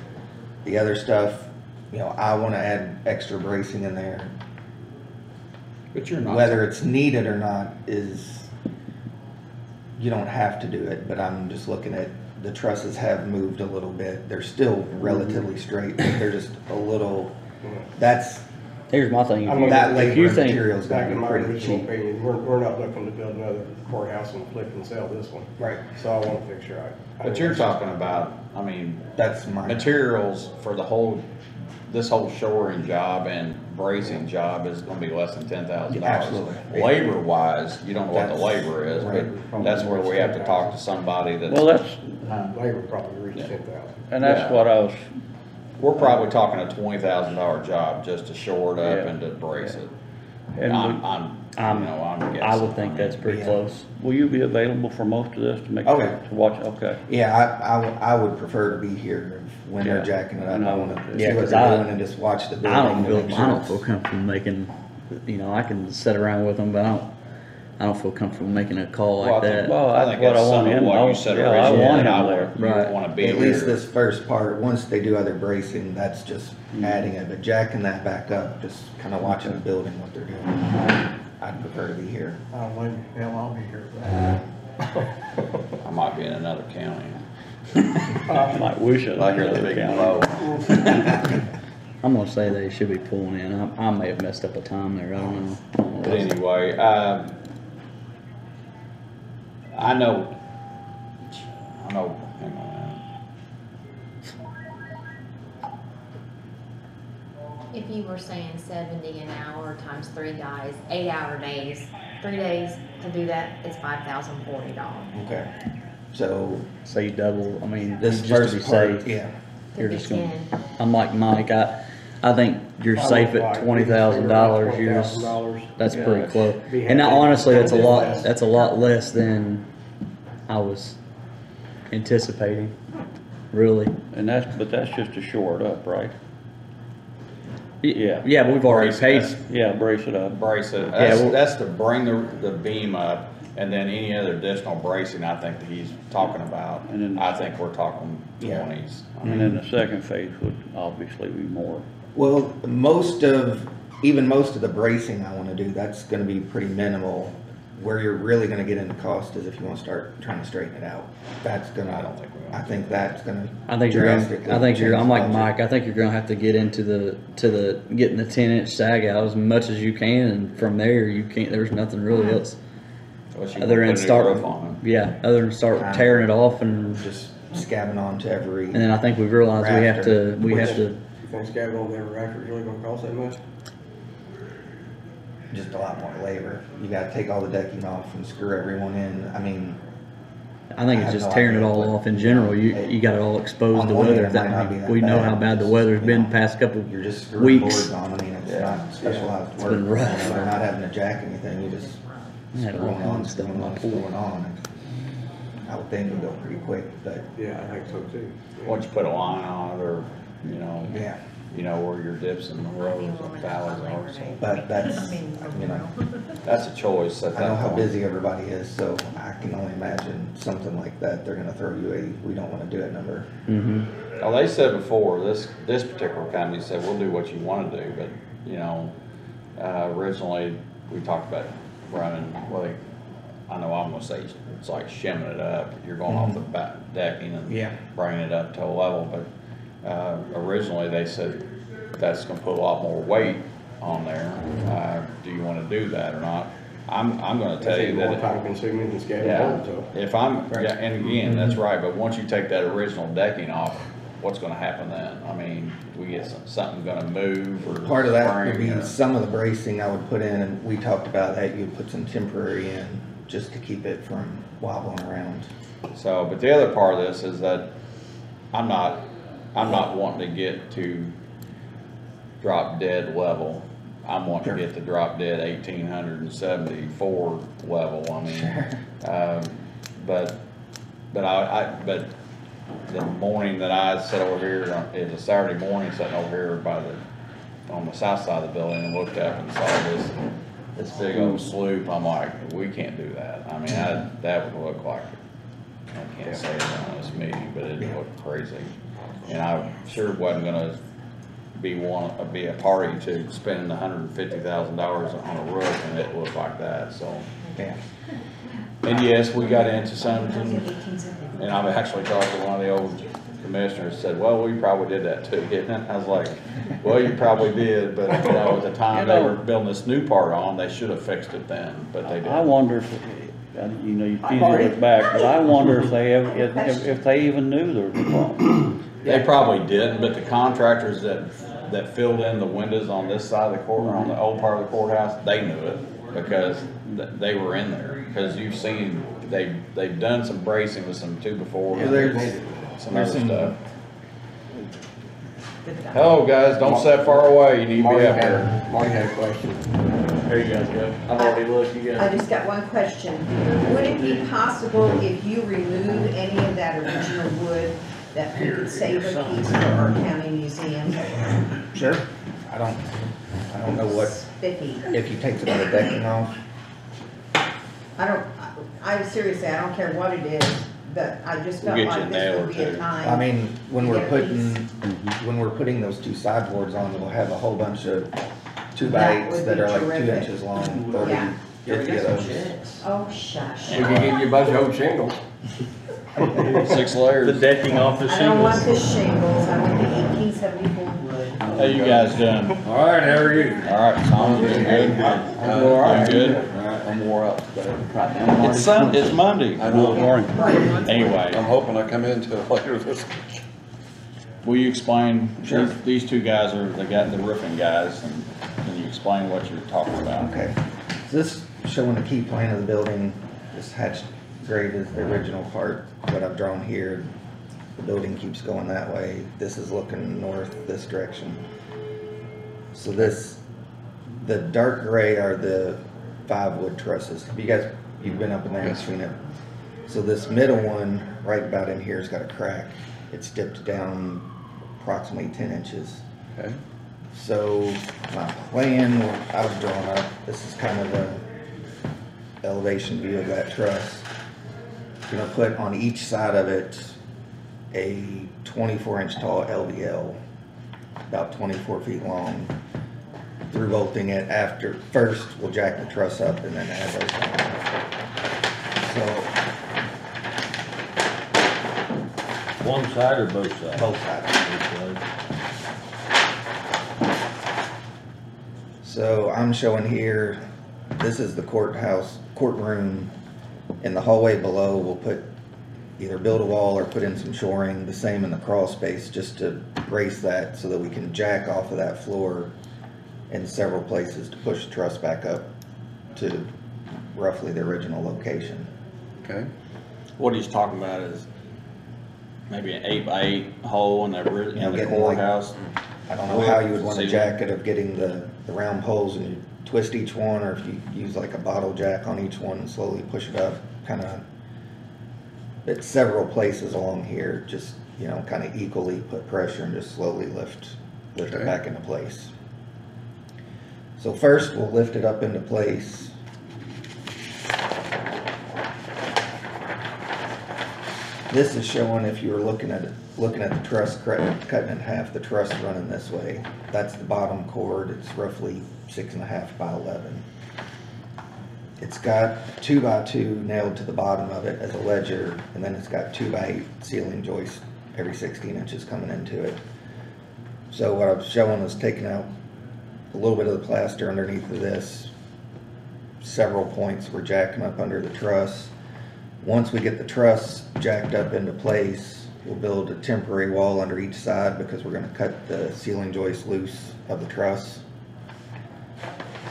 The other stuff, you know, I wanna add extra bracing in there. But you're not. Whether it's needed or not is, you don't have to do it, but I'm just looking at, the trusses have moved a little bit. They're still relatively straight, but they're just a little, that's, Here's my thing. I'm that If labor you and think, material is Back gonna in be my pretty original cheap. opinion, we're not looking to build another courthouse and flip and sell this one. Right, So I want to fix sure I. But you're talking about, I mean, that's my, materials for this whole shoring job and bracing job is gonna be less than $10,000. Yeah, absolutely. Labor wise, you don't know what the That's- labor is, right. but that's where we have to talk to somebody well, that, that's, Labor probably reached 10,000. and that's Yeah. what I was, we're probably talking a $20,000 job just to shore it up Yeah. and to brace it. And I'm guessing. I would think that's pretty Yeah. close. will you be available for most of this to make, Okay. to watch, okay? yeah, I would prefer to be here when they're Yeah. jacking it up. And I I wanna would- see Yeah, what 'cause they're doing and just watch the building. I don't and feel, make sure I don't it's- feel comfortable making, I can sit around with them, but I don't feel comfortable making a call Well, like I think- that. Well, I that's think what I that's want some of him, what you said yeah, I originally, want that him I there. you Right. wanna be At least here. this first part, once they do other bracing, that's just Mm-hmm. adding it, but jacking that back up, just kinda watching the building, what they're doing. I'd prefer to be here. I don't blame you. Hell, I'll be here. I might be in another county. I might wish it. I hear the big blow. I'm gonna say they should be pulling in. I may have messed up a time there, I don't know. But anyway, I know, hang on. If you were saying 70 an hour times 3 guys, 8-hour days, 3 days to do that, it's $5,040. Okay. So So you double, I mean, this just to be first part, safe. yeah, You're To just gonna, begin. I'm like Mike, I think you're safe at $20,000, you're just, that's Yeah, pretty that's- close. be And now happy. honestly, that's a Bit lot, less. that's a lot less than I was anticipating, really. And but that's just to shore it up, right? Y- Yeah. Yeah, but we've already Brace paid, it. Yeah, brace it up. Brace it, Yeah, well- that's to bring the beam up, and then any other additional bracing I think that he's talking about. And then- I think we're talking Yeah. 20s. And then the second phase would obviously be more. well, even most of the bracing I wanna do, that's gonna be pretty minimal. Where you're really gonna get into cost is if you wanna start trying to straighten it out. That's gonna, I don't think we I want think that's gonna. I think you're drastically gonna, I think you're, I'm change like the budget. Mike, I think you're gonna have to get into getting the 10-inch sag out as much as you can, and from there, you can't, there's nothing really else. Unless you Other wanna than put a new start, roof on yeah, other than start tearing it off and Just scabbing on to every. And then I think we realized we have to, we have to, You think scabbing on the rafter is really gonna cost that much? Just a lot more labor. You gotta take all the decking off and screw everyone in. I mean, I think I it's have just no tearing it idea all what- off in general. You got it all exposed On to one weather. hand, it might not be that We know bad. how bad the weather's been You know, past couple you're just screwing weeks. boards on. I mean, it's Yeah. not specialized It's work. been rough. You know, They're not having to jack anything. You just I had screwing all on, kinds of stuff screwing in my on, pool. screwing on. I would think it'd go pretty quick, but Yeah, I think so too. Once you put a line on it, or, yeah. you know where your dips and the roads and valleys are, so. But that's, you know, That's a choice at I know that how point. busy everybody is, so I can only imagine something like that. They're gonna throw you a, we don't wanna do it number. Mm-hmm. Well, they said before, this particular company said, we'll do what you wanna do, but, originally, we talked about running, I know I'm gonna say, it's like shimming it up, you're going off the back decking and Yeah. bringing it up to a level, but, originally they said, that's gonna put a lot more weight on there, do you wanna do that or not? I'm gonna tell you More that. time consuming than scabbing Yeah, boards, so. if yeah, and again, that's right, but once you take that original decking off, what's gonna happen then? I mean, we get something gonna move or. Part of that would spring be or- some of the bracing I would put in, and we talked about that, you'd put some temporary in, just to keep it from wobbling around. So, but the other part of this is that I'm not wanting to get to drop dead level. I'm wanting to get to drop dead 1,874 level, I mean. But the morning that I sat over here, it was a Saturday morning, sitting over here on the south side of the building and looked up and saw this big old sloop. I'm like, we can't do that. I mean, that would look like, I can't say it on this meeting, but it looked crazy. And I sure wasn't gonna be a party to spending $150,000 on a roof and it looked like that, so. Yeah. And yes, we got into something, and I've actually talked to one of the old commissioners, said, well, we probably did that too, didn't it? I was like, well, you probably did, but at the time they were building this new part on, they should have fixed it then, but they I didn't. wonder if, you can't look back, but I wonder if they if they even knew there was a problem. They probably didn't, but the contractors that filled in the windows on this side of the court, on the old part of the courthouse, they knew it, because they were in there. Because you've seen, they've done some bracing with some 2x4, Yeah, there's some other some- stuff. Oh, guys, don't sit far away, you need to be up here. Marty had a question. There you guys go. I've already looked, you I just got one question. Would it be possible if you remove any of that original wood that we could save a piece for our county museum? Sure. I don't know what, Spiffy. if you take some of the decking off, I seriously, I don't care what it is, but I just We'll felt get you a like nail this or would be a two. time. I mean, when we're Yeah, putting those two sideboards on, we'll have a whole bunch of 2 by That 8s would that be are like 2 terrific. inches long, 30, Yeah. 50 of those. Oh, shush. We can give you a bunch of old shingles. 6 layers. The decking off the I don't want shingles. the shingles, I want the 1874 wood. How you guys doing? All right, how are you? All right, Tom, you doing good? I'm all right. Doing Good? I'm wore out today. It's Monday. I know. Morning. Anyway, I'm hoping I come into later this week. will you explain, Sure. these two guys are the roofing guys, and can you explain what you're talking about? Okay, so this showing the key plan of the building, this hatched grade is the original part, what I've drawn here. The building keeps going that way, this is looking north, this direction. So this, the dark gray are the 5 wood trusses. Have you guys, you've been up in there and seen it? So this middle one, right about in here, has got a crack. It's dipped down approximately 10 inches. Okay. So my plan, I was drawing up, this is kind of the elevation view of that truss. Gonna put on each side of it a 24-inch tall LVL, about 24 feet long. Through bolting it after, first we'll jack the truss up and then add those on. One side or both So, sides? both sides. So I'm showing here, this is the courtroom. In the hallway below, we'll put, either build a wall or put in some shoring, the same in the crawl space, just to brace that so that we can jack off of that floor in several places to push the truss back up to roughly the original location. Okay. What he's talking about is maybe an 8x8 hole in the, know, the getting courthouse. I don't know how you would want to See- jack it, of getting the round poles and you twist each one, or if you use like a bottle jack on each one and slowly push it up, kind of. At several places along here, just, you know, kind of equally put pressure and just slowly lift it Okay. back into place. So first we'll lift it up into place. This is showing, if you were looking at the truss cutting it in half, the truss running this way. That's the bottom cord. It's roughly 6.5 by 11. It's got 2 by 2 nailed to the bottom of it as a ledger, and then it's got 2 by 8 ceiling joist every 16 inches coming into it. So what I'm showing is taking out a little bit of the plaster underneath of this. Several points we're jacking up under the truss. Once we get the truss jacked up into place, we'll build a temporary wall under each side because we're going to cut the ceiling joist loose of the truss.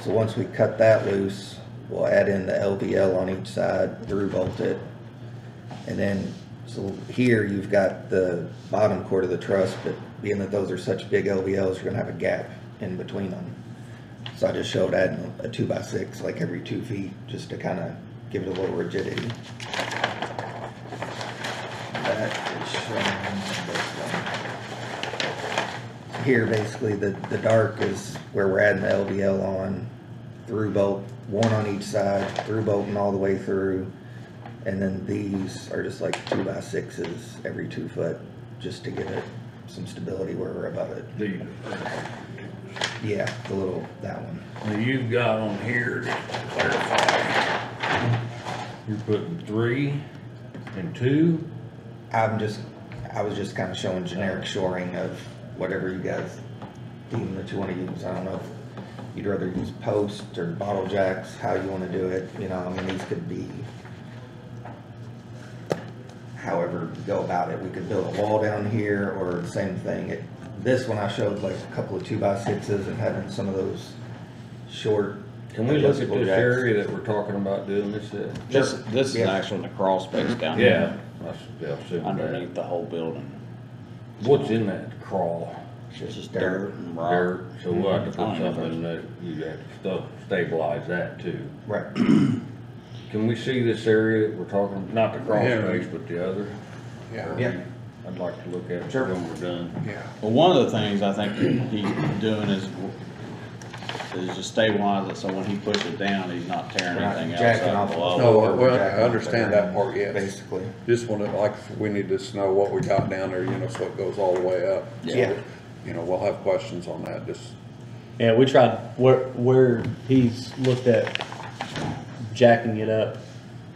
So once we cut that loose, we'll add in the LVL on each side, through bolt it. And then, so here you've got the bottom cord of the truss, but being that those are such big LVLs, you're gonna have a gap in between them. So I just showed adding a 2 by 6 like every 2 feet, just to kind of give it a little rigidity. That is showing this one. Here, basically, the dark is where we're adding the LVL on, through bolt, one on each side, through bolting all the way through. And then these are just like 2 by 6s every 2 foot, just to give it some stability where we're above it. These. Yeah, the little, that one. Now you've got on here, just to clarify, you're putting 3 and 2. I was just kind of showing generic shoring of whatever you guys deem that you want to use. I don't know if you'd rather use posts or bottle jacks, how you want to do it. You know, I mean, these could be however you go about it. We could build a wall down here, or the same thing. This one I showed like a couple of 2 by 6s and having some of those short. Can we look at adjustable this jacks. area that we're talking about doing this in? This is Yeah. actually in the crawl space down Yeah. here, I'll see underneath the whole building. What's in that crawl? It's just Dirt. dirt and rock. Dirt, so we'll have to put I don't know. something in that, you have to stabilize that too. Right. Can we see this area that we're talking, not the crawl Yeah. space, but the other? Yeah. I'd like to look at it Sure. when we're done. Well, one of the things I think he's doing is just stabilize it, so when he pushes it down, he's not tearing We're not anything else jacking up off the below. No, floor, we're well, I jacking off the understand that ground, part, yes. Basically. Just want to, like, we need to know what we got down there, you know, so it goes all the way up. Yeah. You know, we'll have questions on that, just, Yeah, we tried, where he's looked at jacking it up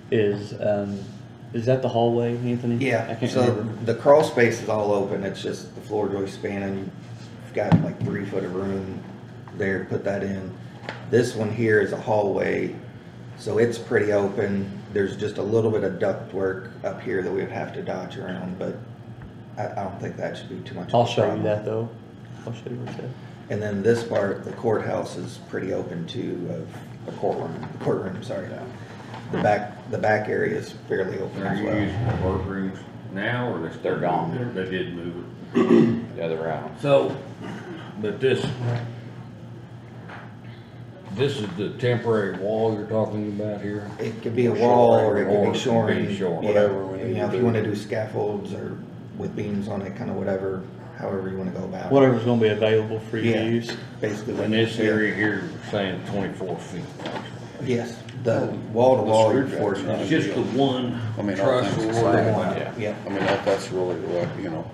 is that the hallway, Anthony? I Yeah, can't so remember. the crawl space is all open, it's just the floor joist spanning, you've got like 3 foot of room there to put that in. This one here is a hallway, so it's pretty open, there's just a little bit of duct work up here that we would have to dodge around, but I don't think that should be too much of a I'll show you problem. that though. I'll show you where it's at. And then this part, the courthouse is pretty open too, of The courtroom. the courtroom, sorry. The back area is fairly open Are as you well. using the courtrooms now, or They're gone. They did move it. Yeah, they're out. So, but this is the temporary wall you're talking about here? It could be a wall or it could Or be it could shoring. be shoring. Yeah, Whatever we need you know, to if you do. wanna do scaffolds or with beams on it, kinda whatever, however you wanna go about it. Whatever's gonna be available for you to Yeah. use. Basically. what In you this said. area here, you're saying 24 feet. Yes, the wall to wall, The you're forced screwdriver's on. It's just the one I mean, all truss things we're aside. worried about. Yeah. Yeah, I mean, that's really what, you know,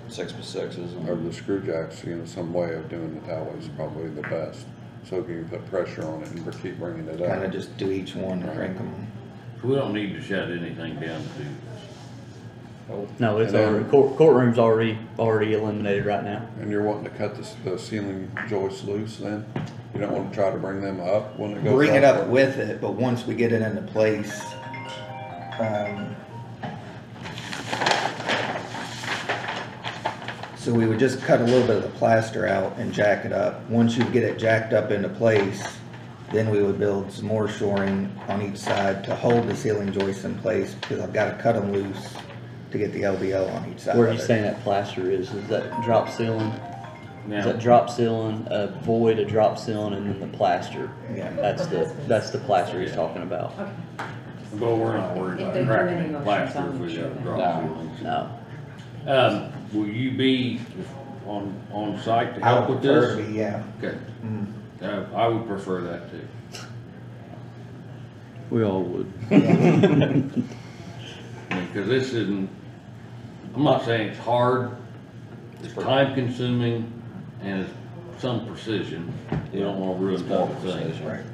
6x6s. or the screw jacks, you know, some way of doing the towel is probably the best. So you can put pressure on it and keep bringing it kinda up. just do each one and crank them. We don't need to shut anything down to do this. No, it's And then- already, courtroom's already eliminated right now. And you're wanting to cut the ceiling joists loose then? You don't want to try to bring them up when it goes up? Bring it up or- with it, but once we get it into place, so we would just cut a little bit of the plaster out and jack it up. Once you get it jacked up into place, then we would build some more shoring on each side to hold the ceiling joists in place, because I've got to cut them loose to get the LVL on each side Where of he's it. saying that plaster is that drop ceiling? Is that Now, drop ceiling, a void, a drop ceiling, and then the plaster? Yeah. That's the plaster he's talking about. but we're not worried If about they do cracking any the motions, plaster I'll if we make got sure drop that- ceilings. No. Will you be on site to I help would with prefer to this? be, yeah. Okay, Mm. I would prefer that too. We all would. Because this isn't, I'm not saying it's hard, it's time consuming, and it's some precision. We don't wanna ruin the more whole thing. precision. Right.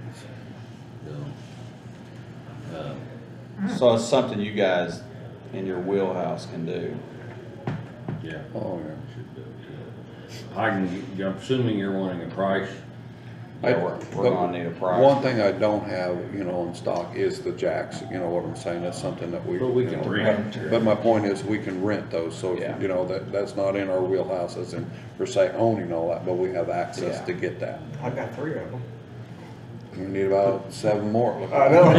So, So it's something you guys in your wheelhouse can do. yeah. Oh, yeah. I'm assuming you're wanting a price. Yeah, we're gonna need a price. One thing I don't have, you know, in stock is the jacks, you know what I'm saying, that's something that we. But we you can know, rent. But my point is, we can rent those, so, Yeah. you know, that's not in our wheelhouse, as in, per se, owning all that, but we have access Yeah. to get that. I got 3 of them. We need about 7 more. I know.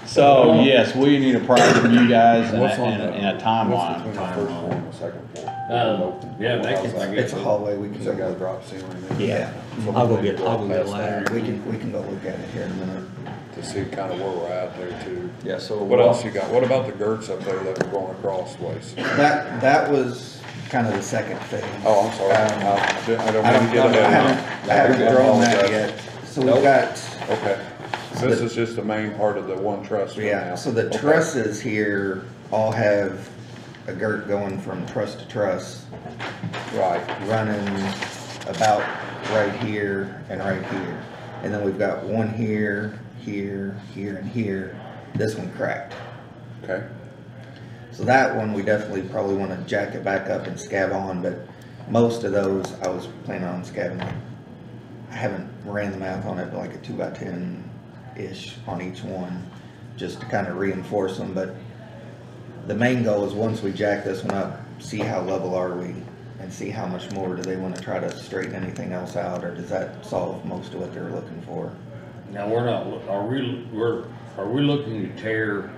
So, yes, we need a price from you guys and What's on and the- a What's timeline. between the first floor and the second floor? Yeah, they can- How's that? It's a hallway, we can So I got a go, drop ceiling there? yeah, I'll go get a ladder. we can go look at it here in a minute. To see kind of where we're at there too. Yeah, so. What else you got? What about the girts up there that are going across ways? That was kind of the second phase. Oh, I'm sorry. I don't I mean don't, to get I ahead. haven't I drawn that apologize. yet. So we've got, Okay, so this is just the main part of the one truss for now. yeah, so the Okay. trusses here all have a girt going from truss to truss, Right, running about right here and right here. And then we've got one here, here, here, and here. This one cracked. okay. So that one, we definitely probably want to jack it back up and scab on, but most of those, I was planning on scabbing. I haven't ran the math on it, but like a 2x10-ish on each one, just to kind of reinforce them, but the main goal is once we jack this one up, see how level are we, and see how much more do they want to try to straighten anything else out, or does that solve most of what they're looking for? Now, are we looking to tear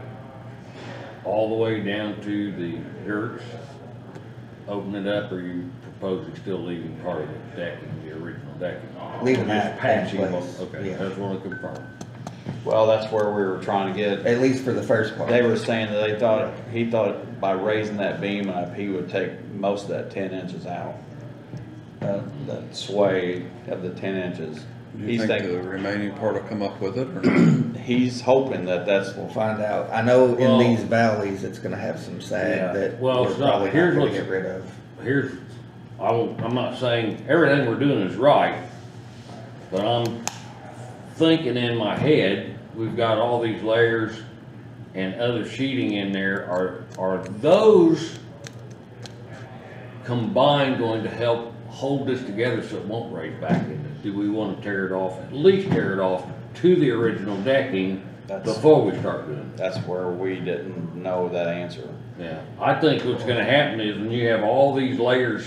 all the way down to the girts? Open it up, or are you proposing still leaving part of the decking, the original decking? Leaving Just that in patching them? place, Okay, yeah. that's what I confirmed. Well, that's where we were trying to get. At least for the first part. They were saying that he thought by raising that beam up, he would take most of that 10 inches out. That sway of the 10 inches. Do you He's think the thinking, remaining part will come up with it or not? he's hoping that that's, We'll find out. I know in Well- these valleys, it's gonna have some Yeah. sag that Well, we're it's not- probably here's not gonna what's- get rid of. Here's I'm not saying everything we're doing is right, but I'm thinking in my head, we've got all these layers and other sheeting in there. Are those combined going to help hold this together so it won't raise back in it? Do we want to tear it off, at least tear it off to the original decking before we start doing it? That's where we didn't know that answer. Yeah, I think what's gonna happen is when you have all these layers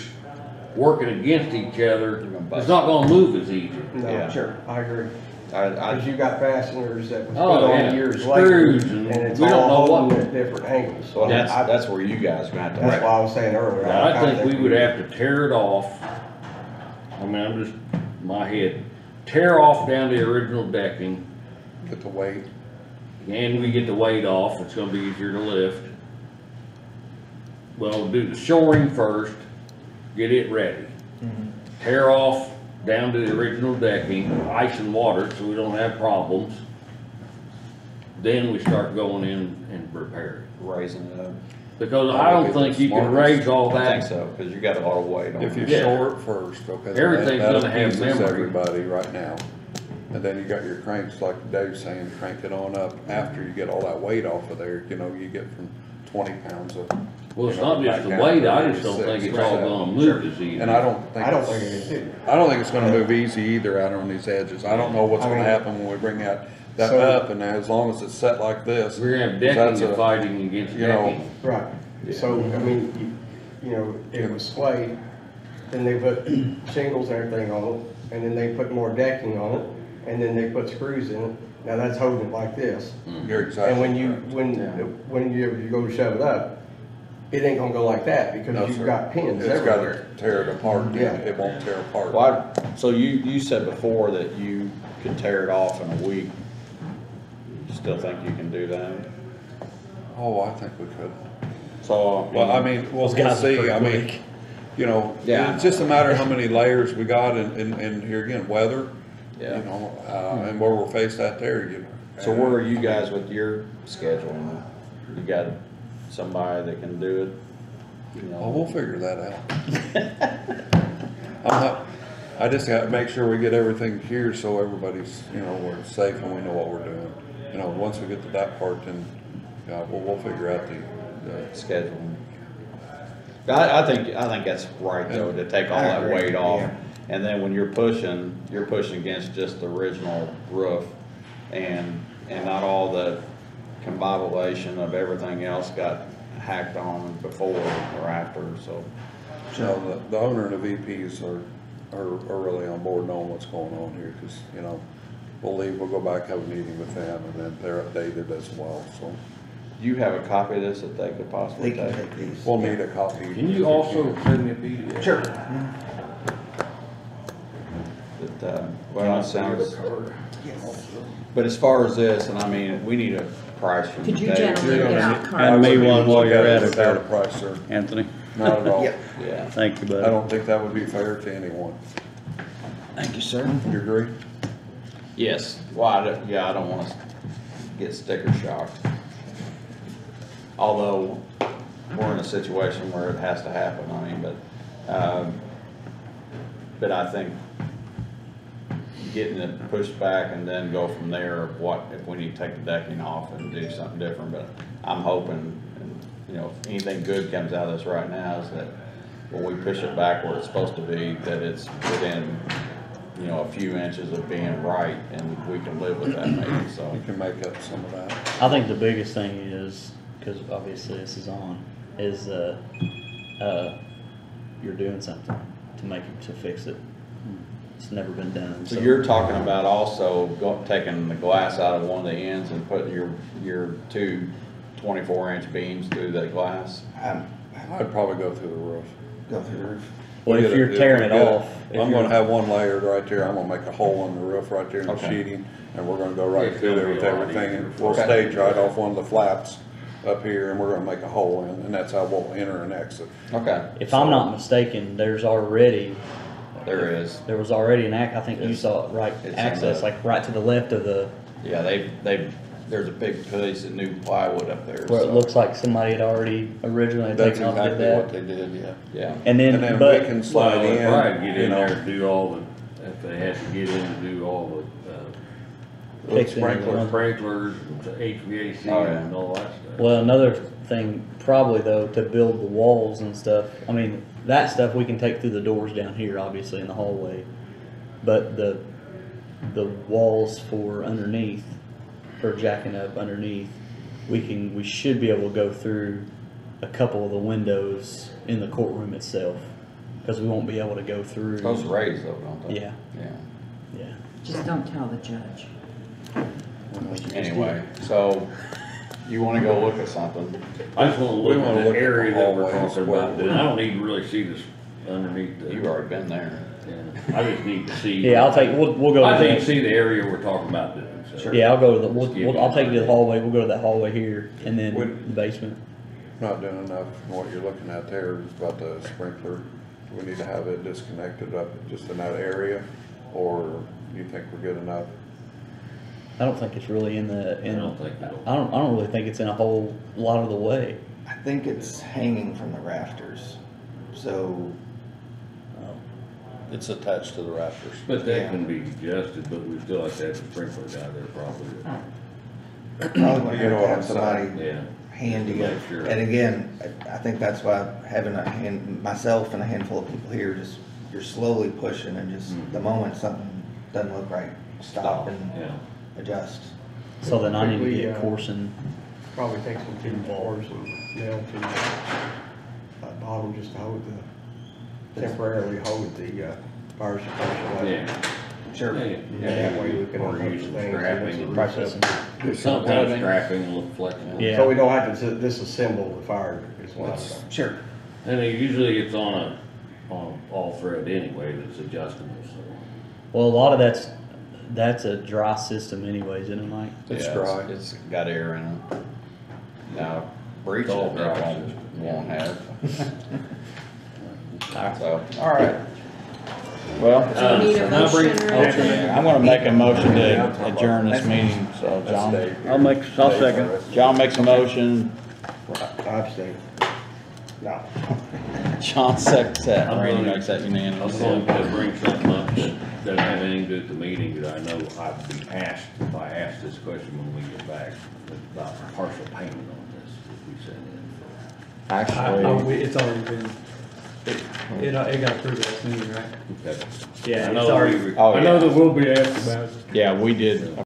working against each other, it's not gonna move as easy. Yeah. No, sure, I agree. I, Cause you got fasteners that was put Oh, yeah. on years later, Screws and and it's we don't know all what- holding at different angles. well, I- that's where you guys are gonna have to. That's why I was saying earlier. Now, I think we would have to tear it off. I mean, I'm just, my head, tear off down the original decking, Get the weight. and we get the weight off, it's gonna be easier to lift. Well, do the shoring first, get it ready. Tear off down to the original decking, ice and water, so we don't have problems. Then we start going in and repair it. Raising it up. Because I don't think you can raise all I think that. so, cause you got a lot of weight on If you it. Yeah. shore it first, okay. then Everything's that gonna have appeases memory. everybody right now. And then you got your cranks, like Dave's saying, crank it on up after you get all that weight off of there, you know, you get from 20 pounds of. Well, it's you know, not just the back down weight, to I just don't 86, think it's all right. gonna move as easy. And I don't think. I don't it's- think it is either. I don't think it's gonna move easy either out on these edges. I don't know what's I gonna mean, happen when we bring that so- up, and as long as it's set like this. We're gonna have that's decking a- and fighting against you know, decking. Right, so, I mean, you know, it was slate, then they put shingles and everything on it, and then they put more decking on it, and then they put screws in it. Now that's holding it like this. You're exactly. And when you, correct. when you go to shove it up, it ain't gonna go like that No, because you've sir. got pins It's everywhere. gotta tear it apart, Yeah. it won't tear apart. Well, so you said before that you could tear it off in a week. You still think you can do that? Oh, I think we could. So. Well, I mean, we'll guys are see, pretty I mean, quick. you know, Yeah. it's just a matter of how many layers we got and here again, weather. You Yeah. know, and where we're faced at there, you know. So where are you guys with your schedule? You got somebody that can do it? You Oh, know? we'll figure that out. I just gotta make sure we get everything here so everybody's, you know, we're safe and we know what we're doing. You know, once we get to that part, then, yeah, we'll figure out the Scheduling. I think that's right though, to take all I that agree, weight off. yeah. And then when you're pushing against just the original roof and not all the combobulation of everything else got hacked on before or after, so. No, the owner and the VPs are really on board knowing what's going on here, cause, you know, we'll go back, have a meeting with them, and then they're updated as well, so. Do you have a copy of this that they could possibly They can take? take these. We'll need a copy. Can you also send me a PDF? Sure. Well, it sounds, but as far as this, and I mean, we need a price from Could you Dave. gentlemen get out And cards? me one while you're at it, Without a price, sir, Anthony. not at all. Yep. Yeah. Thank you, I bud. don't think that would be fair to anyone. Thank you, sir. You agree? Yes, well, I don't wanna get sticker shocked. Although, we're in a situation where it has to happen, I mean, but I think getting it pushed back and then go from there, of what, if we need to take the decking off and do something different, but I'm hoping, and, you know, if anything good comes out of this right now, is that when we push it back where it's supposed to be, that it's within, you know, a few inches of being right, and we can live with that maybe, so. You can make up some of that. I think the biggest thing is, because obviously this is on, is you're doing something to make it, to fix it. It's never been done. So you're talking about also taking the glass out of one of the ends and putting your two 24-inch beams through the glass? I'd probably go through the roof. Go through the roof. Well, if you're tearing it off. I'm gonna have one layered right there, I'm gonna make a hole in the roof right there in the Okay. sheeting, and we're gonna go right It's through gonna there be with a lot everything, easier. and we'll Okay. stage right off one of the flaps up here, and we're gonna make a hole in, and that's how we'll enter and exit. Okay. If I'm not mistaken, there was already an I think you Yes. saw it, right, It's in access, the- like right to the left of the, Yeah, they've there's a big piece of new plywood up there. Where it so- looks like somebody had already originally That's taken off and exactly did what that. they did, yeah. Yeah. And And then, then we but, can Well, slide they'd probably in, get you in there know, and do all the, if they had to get in to do all the, Fix it. sprinklers, HVAC Oh, yeah. and all that stuff. well, another thing, probably though, to build the walls and stuff, I mean, that stuff we can take through the doors down here, obviously, in the hallway. But the walls for underneath, for jacking up underneath, we should be able to go through a couple of the windows in the courtroom itself. Cause we won't be able to go through. Those raised though, don't they? Yeah, Yeah. yeah. Just don't tell the judge. Anyway, so you wanna go look at something? I just wanna We look wanna at look the at the area that we're hallways talking where about, we're- doing. I don't need to really see this underneath the. You've already been there. Yeah, I just need to see. Yeah, we'll go. I to need the- to see the area we're talking about doing, so. Yeah, I'll go to the, Just give me I'll take you to the an idea. hallway, we'll go to that hallway here, and then Would- the basement. Not doing enough from what you're looking at there about the sprinkler. We need to have it disconnected up just in that area, or you think we're good enough? I don't think it's really in the, I don't think it'll. I don't really think it's in a whole lot of the way. I think it's hanging from the rafters, so, It's attached to the rafters. But that can be adjusted, but we still have to have the sprinklers out there probably. probably would You know have to what have I'm somebody saying? Yeah. handy. Make sure. And again, I think that's why having myself and a handful of people here, just, you're slowly pushing and just, the moment something doesn't look right, stop and Yeah. adjust. So then I need to We, get Corson, Probably take some two bars and nail to the bottom just to hold temporarily hold the fire suppression up. Yeah. Sure. Yeah, That way we can Or unhook use things some and scrapping. practice some- Sometimes scrapping will flexible. Yeah. So we don't have to disassemble the fire is what I'm saying. Sure. And it usually it's on all thread anyway that's adjustable, so. well, a lot of that's a dry system anyways, isn't it, Mike? It's Yeah, dry. It's got air in it. Now, breach It's all it, dry it system. won't have. So, all right. Well, Do you need a motion or anything? okay, I'm gonna make a motion to adjourn this meeting, so John, I'll second. John makes a motion, I abstain. No. John seconds that, I'm Randy gonna- makes that I'm unanimous. going to bring something up that doesn't have anything to do with the meeting, that I know I'd be asked, if I ask this question when we get back, about partial payment on this, if we send in. Actually, It's already been, it got approved last meeting, right? Okay. Yeah, I it's know already- we- oh, I know yeah, that we'll be asked about it. yeah, we did